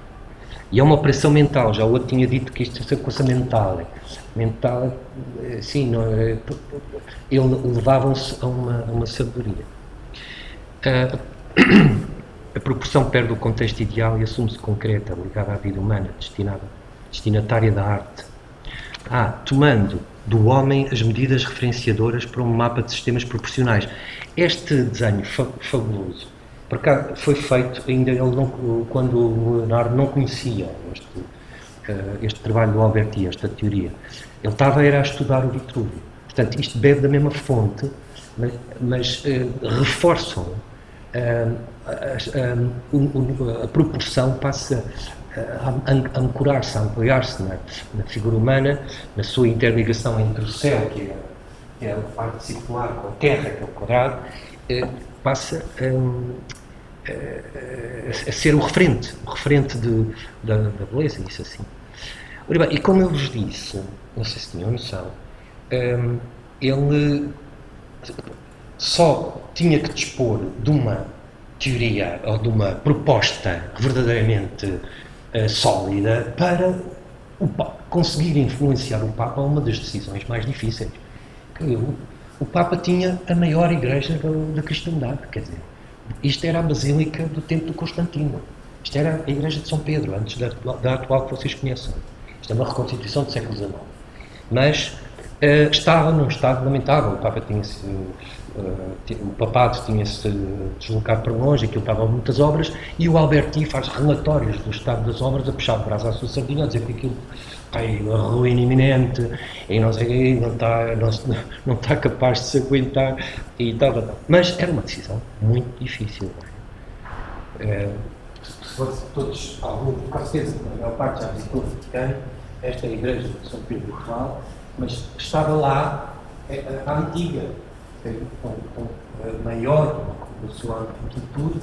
E é uma operação mental, já o outro tinha dito que isto é uma coisa mental. Mental, sim, não, levavam-se a uma sabedoria. A proporção perde o contexto ideal e assume-se concreta, ligada à vida humana, destinatária da arte. Tomando do homem as medidas referenciadoras para um mapa de sistemas proporcionais. Este desenho fabuloso, por cá foi feito, ainda quando o Leonardo não conhecia este trabalho do Alberti, esta teoria. Ele estava a estudar o Vitruvio. Portanto, isto bebe da mesma fonte, mas reforçam a proporção, passa a ancorar-se, a ampliar-se na figura humana, na sua interligação entre o céu, que é a parte circular, com a terra, que é o quadrado, passa a ser o referente da beleza, isso assim. Ora bem, e como eu vos disse, não sei se tinham noção, ele só tinha que dispor de uma teoria ou de uma proposta verdadeiramente sólida para conseguir influenciar o Papa a uma das decisões mais difíceis. O Papa tinha a maior igreja da cristandade, quer dizer, isto era a Basílica do tempo do Constantino, isto era a igreja de São Pedro, antes da atual que vocês conhecem. Isto é uma reconstituição do século XIX. Mas estava num estado lamentável, o papado tinha-se deslocado para longe, aquilo estava muitas obras, e o Alberti faz relatórios do estado das obras, a puxar o braço à sua sardinha, a dizer que aquilo tem ruína iminente, e não está capaz de se aguentar, e tal. Mas era uma decisão muito difícil. Se fosse todos, com certeza, a maior parte já visitou o Vaticano, esta é a igreja de São Pedro do Real, mas estava lá a antiga, maior na sua amplitude,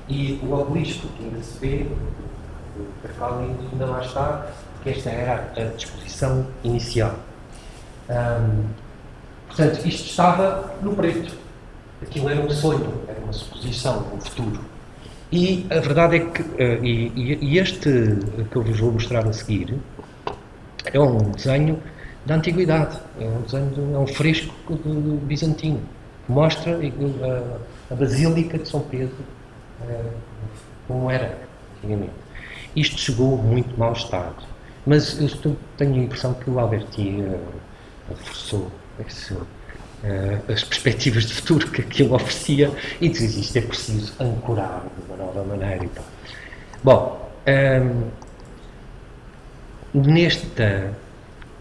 e o obelisco que ainda se vê, o Carcal ainda lá está, que esta era a disposição inicial. Portanto, isto estava no preto, aquilo era um sonho, era uma suposição, um futuro. E a verdade é que, este que eu vos vou mostrar a seguir, é um desenho da antiguidade, é um fresco bizantino, que mostra a Basílica de São Pedro como era antigamente. Isto chegou muito mau estado, mas eu tenho a impressão que o Alberti reforçou as perspectivas de futuro que aquilo oferecia e diz isto é preciso ancorar de uma nova maneira e tal. Bom, neste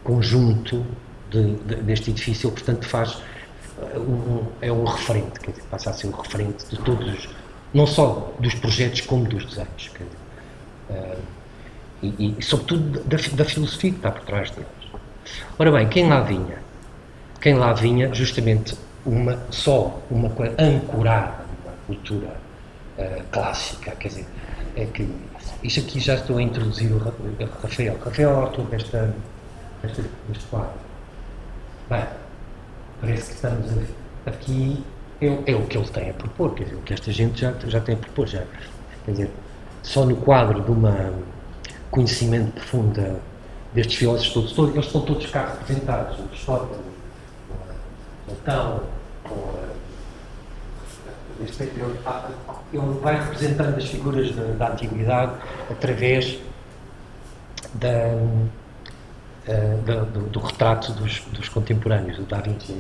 conjunto deste edifício, portanto, é um referente, quer dizer, passa a ser um referente de todos, não só dos projetos como dos desenhos, quer dizer, e sobretudo da filosofia que está por trás deles. Ora bem, quem lá vinha justamente uma coisa ancorada numa cultura clássica, quer dizer, é que isto aqui já estou a introduzir o Rafael. Rafael é o autor deste quadro. Bem, parece que estamos aqui, é o que ele tem a propor, quer dizer, o que esta gente já tem a propor, quer dizer, só no quadro de uma conhecimento profundo destes filósofos todos, eles estão todos cá representados, Aristóteles, Platão, ele vai representando as figuras da antiguidade através do retrato dos contemporâneos, do Da Vinci.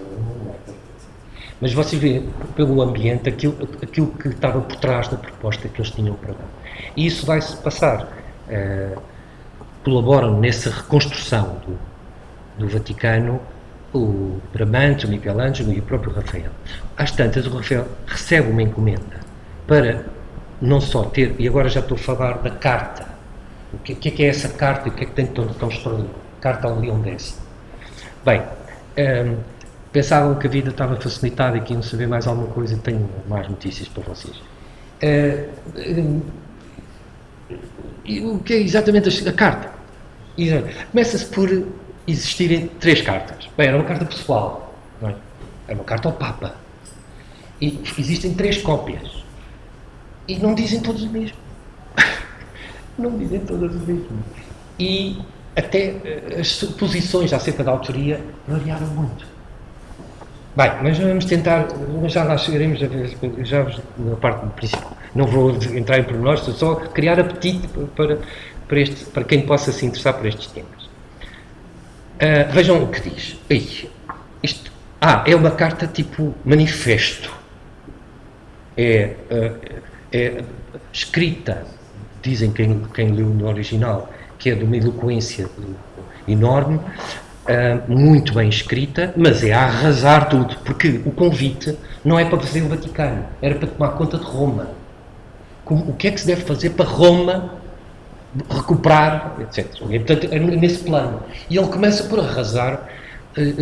Mas você vê, pelo ambiente, aquilo que estava por trás da proposta que eles tinham para dar. E isso vai-se passar. Colaboram nessa reconstrução do Vaticano o Bramante, o Michelangelo e o próprio Rafael. Às tantas, o Rafael recebe uma encomenda para não só ter, e agora já estou a falar da carta. O que é essa carta e o que é que tem tão extraordinário? Carta ao Leão X. Bem, pensavam que a vida estava facilitada e que iam saber mais alguma coisa, e tenho mais notícias para vocês. E o que é exatamente a carta? Começa-se por existirem 3 cartas. Bem, era uma carta pessoal, não é? Era uma carta ao Papa. E existem 3 cópias. E não dizem todos o mesmo. Não dizem todas o mesmo. E até as suposições acerca da autoria variaram muito. Bem, mas vamos tentar, já lá chegaremos já na parte principal. Não vou entrar em pormenores, só criar apetite para quem possa se interessar por estes temas. Vejam o que diz. Isto é uma carta tipo manifesto. É escrita, dizem quem leu no original, que é de uma eloquência enorme, muito bem escrita, mas é a arrasar tudo, porque o convite não é para fazer o Vaticano, era para tomar conta de Roma. O que é que se deve fazer para Roma recuperar, etc. E, portanto, é nesse plano. E ele começa por arrasar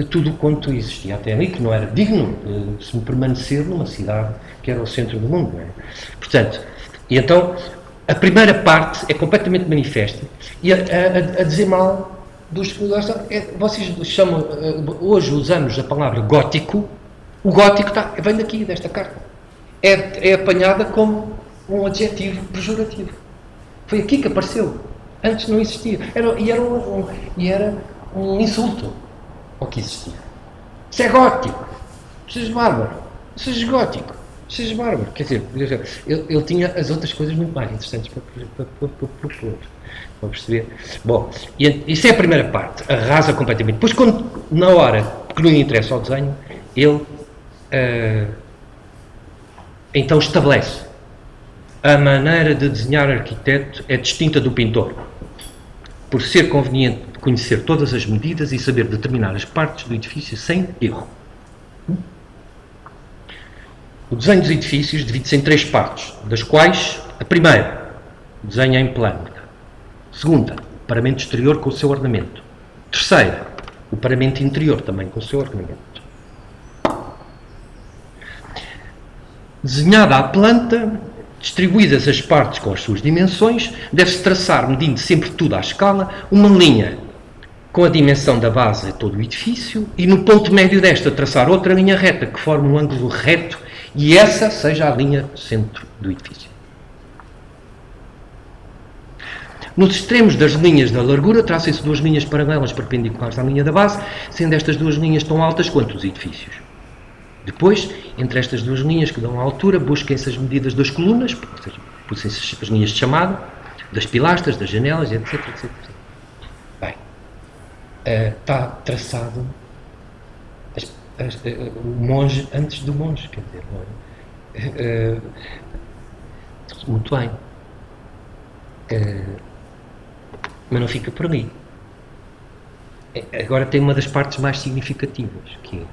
tudo quanto existia até ali, que não era digno de se permanecer numa cidade que era o centro do mundo. Não é? Portanto, e então, a primeira parte é completamente manifesta e a dizer mal dos... Vocês chamam, hoje usamos a palavra gótico, o gótico vem daqui, desta carta. É apanhada como um adjetivo pejorativo. Foi aqui que apareceu. Antes não existia. Era um insulto ao que existia. Isso é gótico. Seja bárbaro. Seja gótico. Seja bárbaro. Quer dizer, ele tinha as outras coisas muito mais interessantes para propor. Para perceber. Bom, isso é a primeira parte. Arrasa completamente. Depois, na hora que não lhe interessa ao desenho, ele então estabelece. A maneira de desenhar arquiteto é distinta do pintor, por ser conveniente conhecer todas as medidas e saber determinar as partes do edifício sem erro. O desenho dos edifícios divide-se em 3 partes, das quais a primeira, o desenho em plano. Segunda, o paramento exterior com o seu ornamento. Terceira, o paramento interior também com o seu ornamento. Desenhada a planta, distribuídas as partes com as suas dimensões, deve-se traçar, medindo sempre tudo à escala, uma linha com a dimensão da base a todo o edifício e no ponto médio desta traçar outra linha reta que forma um ângulo reto e essa seja a linha centro do edifício. Nos extremos das linhas da largura tracem-se 2 linhas paralelas perpendiculares à linha da base, sendo estas 2 linhas tão altas quanto os edifícios. Depois, entre estas 2 linhas que dão a altura, busquem-se as medidas das colunas, ou seja, busquem-se as linhas de chamada, das pilastras, das janelas, etc, etc. Bem, está traçado o monge antes do monge, quer dizer, não é? Muito bem. Mas não fica por ali. Agora tem uma das partes mais significativas, que é,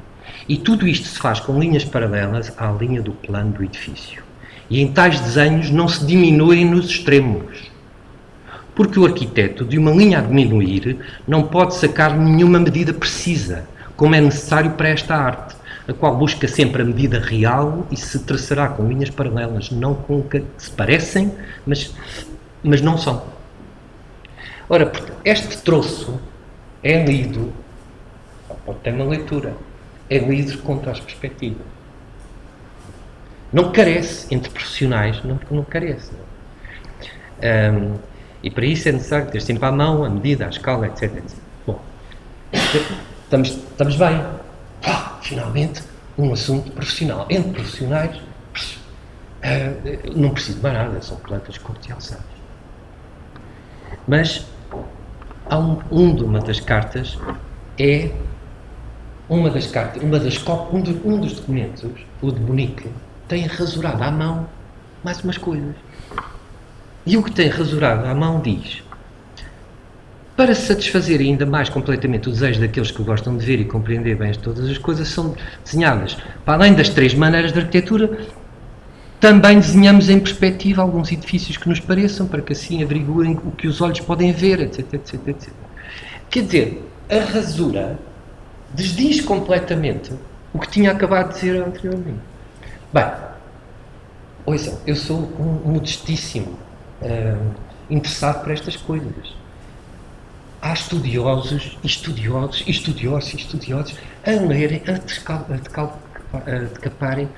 e tudo isto se faz com linhas paralelas à linha do plano do edifício. E em tais desenhos não se diminuem nos extremos. Porque o arquiteto, de uma linha a diminuir, não pode sacar nenhuma medida precisa, como é necessário para esta arte, a qual busca sempre a medida real e se traçará com linhas paralelas, não com que se parecem, mas não são. Ora, este troço é lido, pode ter uma leitura, é lido contra as perspectivas. Não carece, entre profissionais, não carece. E para isso é necessário ter sempre à mão a medida, a escala, etc. etc. Bom, estamos bem. Finalmente, um assunto profissional. Entre profissionais, Não preciso de mais nada, são plantas cordialçadas. Mas há uma das cartas é um dos documentos, o de Munique, tem rasurado à mão mais umas coisas. E o que tem rasurado à mão diz: para satisfazer ainda mais completamente o desejo daqueles que gostam de ver e compreender bem todas as coisas, são desenhadas, para além das 3 maneiras de arquitetura, também desenhamos em perspectiva alguns edifícios que nos pareçam, para que assim averiguem o que os olhos podem ver, etc, etc, etc. Quer dizer, a rasura desdiz completamente o que tinha acabado de dizer anteriormente. Bem, ouçam, eu sou um modestíssimo interessado por estas coisas. Há estudiosos a lerem, a decaparem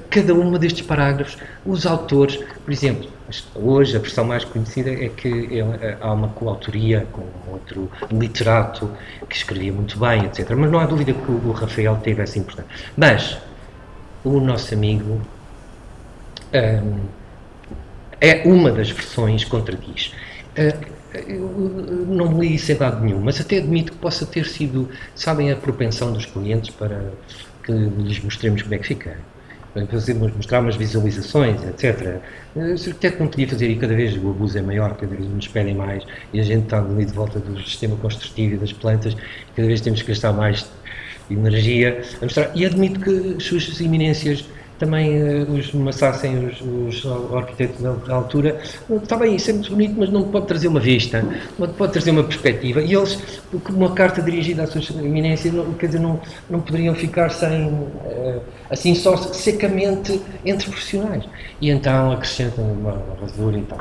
cada uma destes parágrafos, os autores, por exemplo, hoje a versão mais conhecida é que há uma coautoria com outro literato que escrevia muito bem, etc. Mas não há dúvida que o Rafael teve essa importância. Mas o nosso amigo é uma das versões contradiz. Eu não li isso em dado nenhum, mas até admito que possa ter sido, sabem, a propensão dos clientes para que lhes mostremos como é que fica. Fazemos mostrar umas visualizações, etc. O arquiteto não podia fazer, e cada vez o abuso é maior, cada vez nos pedem mais, e a gente está ali de volta do sistema construtivo e das plantas, cada vez temos que gastar mais energia a mostrar. E admito que as suas eminências também os maçassem os arquitetos da altura. Está bem, isso é muito bonito, mas não pode trazer uma vista, não pode trazer uma perspectiva. E eles, uma carta dirigida às suas eminências, quer dizer, não poderiam ficar sem, assim, só secamente entre profissionais. E então acrescentam uma rasura e tal.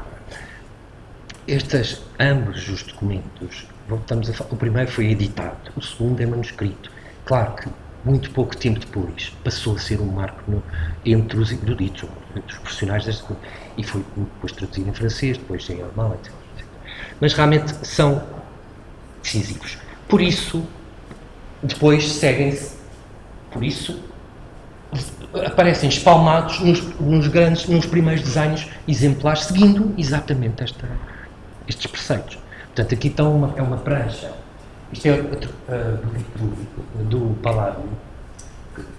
Ambos os documentos, voltamos a falar, o primeiro foi editado, o segundo é manuscrito. Claro que muito pouco tempo depois passou a ser um marco entre os eruditos, entre os profissionais desta coisa, e foi depois traduzido em francês, depois em alemão, etc. Mas realmente são decisivos. Por isso, depois seguem-se, por isso aparecem espalmados nos primeiros desenhos exemplares, seguindo exatamente estes preceitos. Portanto, aqui é uma prancha. Isto é do Palladio,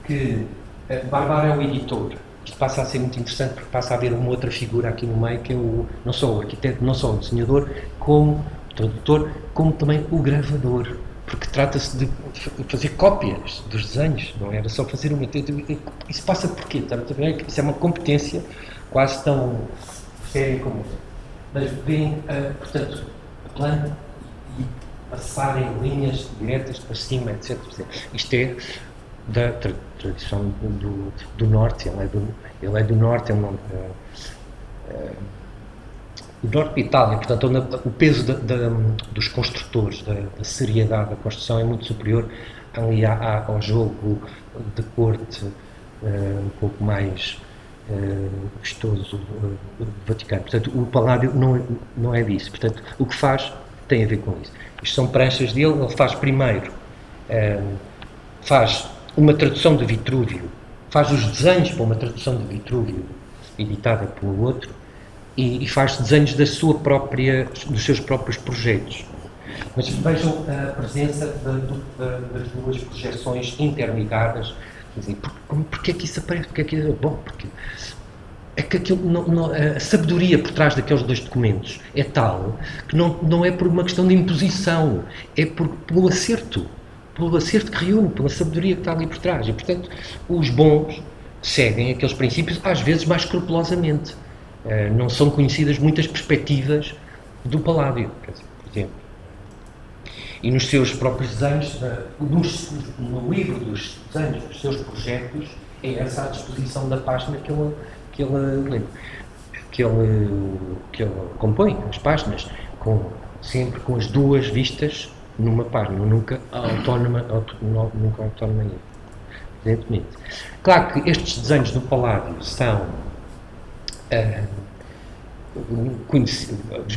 que Barbaro é o editor. Isto passa a ser muito interessante porque passa a haver uma outra figura aqui no meio, que é não só o arquiteto, não só o desenhador, como o tradutor, como também o gravador, porque trata-se de fazer cópias dos desenhos, não era só fazer uma. Isso passa por quê? Isso é uma competência quase tão séria como outra. Mas veem, portanto, a planta e passarem linhas diretas para cima, etc. Isto é da tradição do Norte, ele é do Norte, o Norte de Itália, portanto, onde o peso dos construtores, da seriedade da construção é muito superior ali ao jogo de corte um pouco mais vistoso do Vaticano. Portanto, o Palladio não é disso. Portanto, o que faz tem a ver com isso. Isto são pranchas dele. Ele faz primeiro faz uma tradução de Vitrúvio, faz os desenhos para uma tradução de Vitrúvio editada pelo outro e faz desenhos dos seus próprios projetos. Mas vejam a presença das duas projeções interligadas. Quer dizer, porque é que isso aparece? Bom, porque é que a sabedoria por trás daqueles dois documentos é tal que não é por uma questão de imposição, é pelo acerto que reúne, pela sabedoria que está ali por trás. E, portanto, os bons seguem aqueles princípios, às vezes mais escrupulosamente. Não são conhecidas muitas perspectivas do Palladio, por exemplo. E nos seus próprios desenhos, no livro dos desenhos dos seus projetos, é essa a disposição da página que ele compõe, as páginas, sempre com as duas vistas numa página, nunca autónoma, evidentemente. Claro que estes desenhos do Palladio são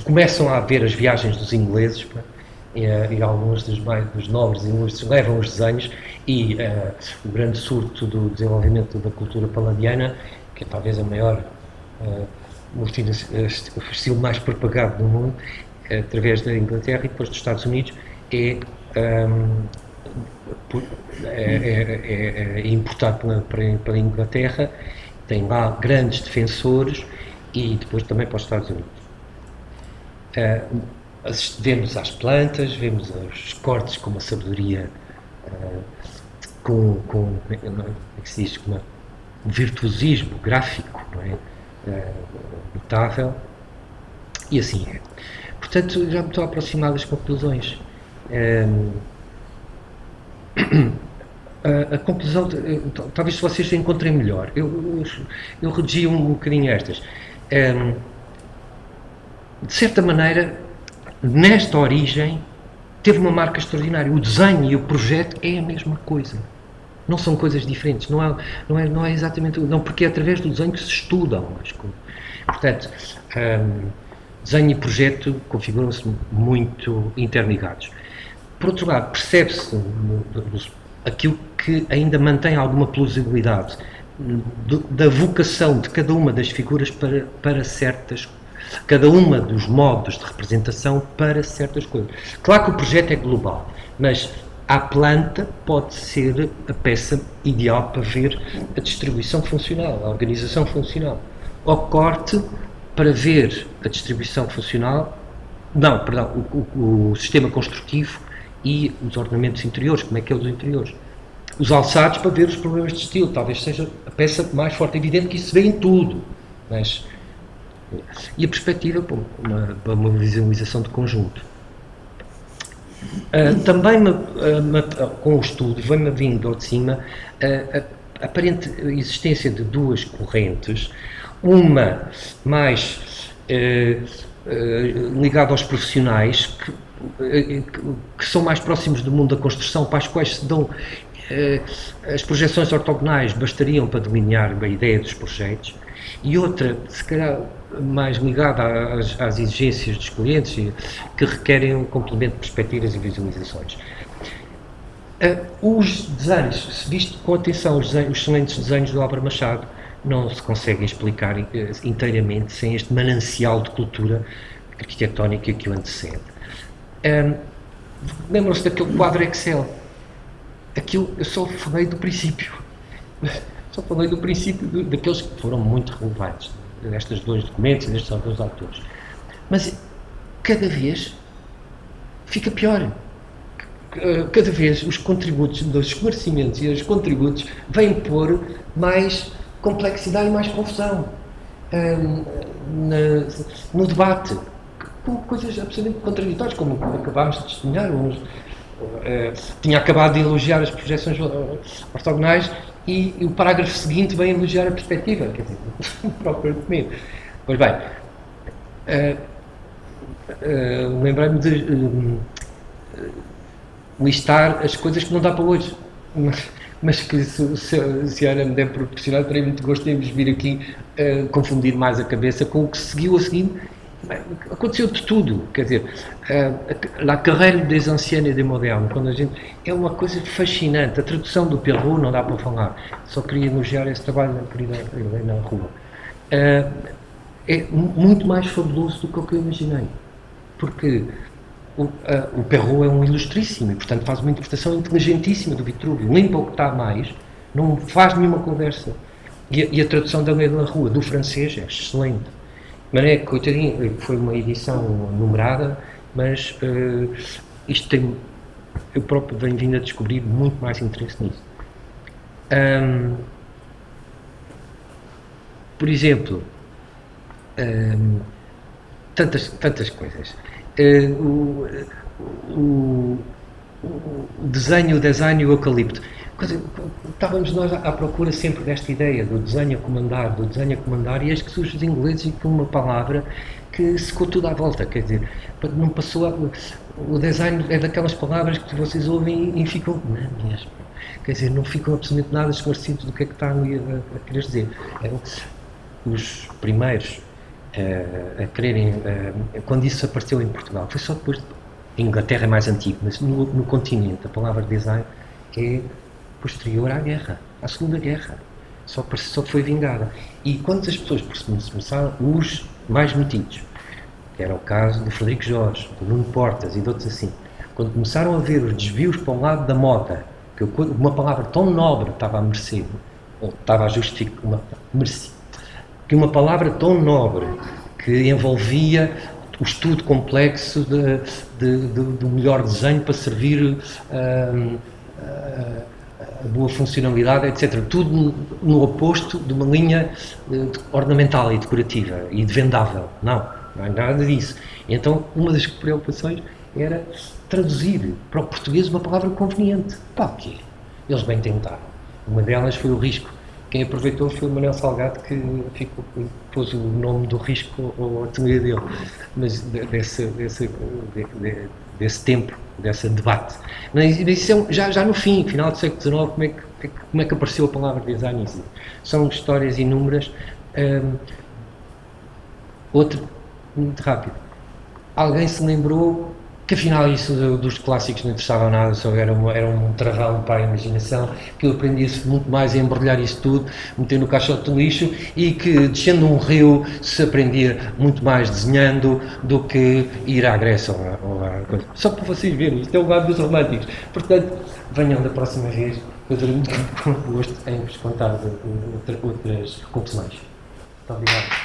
começam a haver as viagens dos ingleses, e alguns dos nobres ilustres levam os desenhos, e o grande surto do desenvolvimento da cultura palladiana, que é talvez a maior o estilo mais propagado do mundo, através da Inglaterra e depois dos Estados Unidos, é importado para a Inglaterra, tem lá grandes defensores, e depois também para os Estados Unidos. Vemos às plantas, vemos os cortes com uma sabedoria, como é que se diz, com um virtuosismo gráfico, não é? Notável, e assim é. Portanto, já me estou a aproximar das conclusões. A conclusão, talvez vocês encontrem melhor, eu redigi um bocadinho estas. De certa maneira, nesta origem, teve uma marca extraordinária. O desenho e o projeto é a mesma coisa. Não são coisas diferentes. Não é exatamente... Não, porque é através do desenho que se estudam as coisas. Portanto, desenho e projeto configuram-se muito interligados. Por outro lado, percebe-se aquilo que ainda mantém alguma plausibilidade da vocação de cada uma das figuras para certas, cada uma dos modos de representação para certas coisas. Claro que o projeto é global, mas a planta pode ser a peça ideal para ver a distribuição funcional, a organização funcional. O corte para ver a distribuição funcional, o sistema construtivo e os ornamentos interiores, como é que é os interiores. Os alçados para ver os problemas de estilo, talvez seja a peça mais forte, é evidente que isso se vê em tudo, mas... E a perspectiva para uma visualização de conjunto. Também com o estudo vem-me vindo ao de cima a aparente existência de duas correntes, uma mais ligada aos profissionais que são mais próximos do mundo da construção, para as quais se dão as projeções ortogonais bastariam para delinear a ideia dos projetos, e outra, se calhar, mais ligada às exigências dos clientes, que requerem um complemento de perspectivas e visualizações. Os desenhos, se visto com atenção, os excelentes desenhos do Álvaro Machado não se conseguem explicar inteiramente sem este manancial de cultura arquitetónica que o antecede. Lembram-se daquele quadro Excel? Aquilo, eu só falei do princípio. Só falei do princípio daqueles que foram muito relevantes, destes dois documentos e destes dois autores. Mas cada vez fica pior. Cada vez os contributos dos esclarecimentos e os contributos vêm pôr mais complexidade e mais confusão no debate, com coisas absolutamente contraditórias, como acabámos de testemunhar. Tinha acabado de elogiar as projeções ortogonais e o parágrafo seguinte vem elogiar a perspectiva, quer dizer, o próprio documento. Pois bem, lembrei-me de listar as coisas que não dá para hoje, mas que se a Ana me der proporcionar, terei muito gosto em vos vir aqui confundir mais a cabeça com o que seguiu a seguir. Aconteceu de tudo, quer dizer, la querelle des anciens et des modernes, quando a gente, é uma coisa fascinante. A tradução do Perrault não dá para falar, só queria elogiar esse trabalho da querida Helena Rua. É muito mais fabuloso do que o que eu imaginei, porque o Perrault é um ilustríssimo e, portanto, faz uma interpretação inteligentíssima do Vitruvio, limpa o que está a mais, não faz nenhuma conversa. E a tradução da Helena Rua do francês é excelente. Mas é, coitadinho, foi uma edição numerada, mas isto tem, eu próprio venho vindo a descobrir muito mais interesse nisso. Por exemplo, tantas coisas. O desenho e o eucalipto. Estávamos nós à procura sempre desta ideia do desenho a comandar, e eis que surge os ingleses e com uma palavra que secou tudo à volta, quer dizer, não passou o design é daquelas palavras que vocês ouvem e ficam, não mesmo, quer dizer, não ficam absolutamente nada esclarecidos do que é que está ali a querer dizer. Eram os primeiros a quererem, quando isso apareceu em Portugal, foi só depois, a Inglaterra é mais antigo, mas no continente a palavra design é posterior à guerra, à Segunda Guerra. só foi vingada. E quando as pessoas começaram, os mais metidos, que era o caso do Frederico Jorge, do Nuno Portas e de outros assim, quando começaram a ver os desvios para um lado da moda, que uma palavra tão nobre estava a merecer, ou estava a justificar, que uma palavra tão nobre, que envolvia o estudo complexo do melhor desenho para servir a boa funcionalidade, etc. Tudo no oposto de uma linha ornamental e decorativa e de vendável. Não há nada disso. Então, uma das preocupações era traduzir para o português uma palavra conveniente. Para o quê? Eles bem tentaram. Uma delas foi o risco. Quem aproveitou foi o Manuel Salgado, que pôs o nome do risco ao ateliê dele. Mas desse tempo, desse debate. Mas isso já no fim, final do século XIX, como é que apareceu a palavra design? São histórias inúmeras. Outro, muito rápido. Alguém se lembrou que afinal isso dos clássicos não interessava nada, só era um travão para a imaginação, que eu aprendia-se muito mais a embrulhar isso tudo, meter no caixote do lixo, e que descendo um rio se aprendia muito mais desenhando do que ir à Grécia ou à coisa. Só para vocês verem, isto é o lado dos românticos. Portanto, venham da próxima vez, eu terei muito gosto em vos contar outras confusões. Muito obrigado.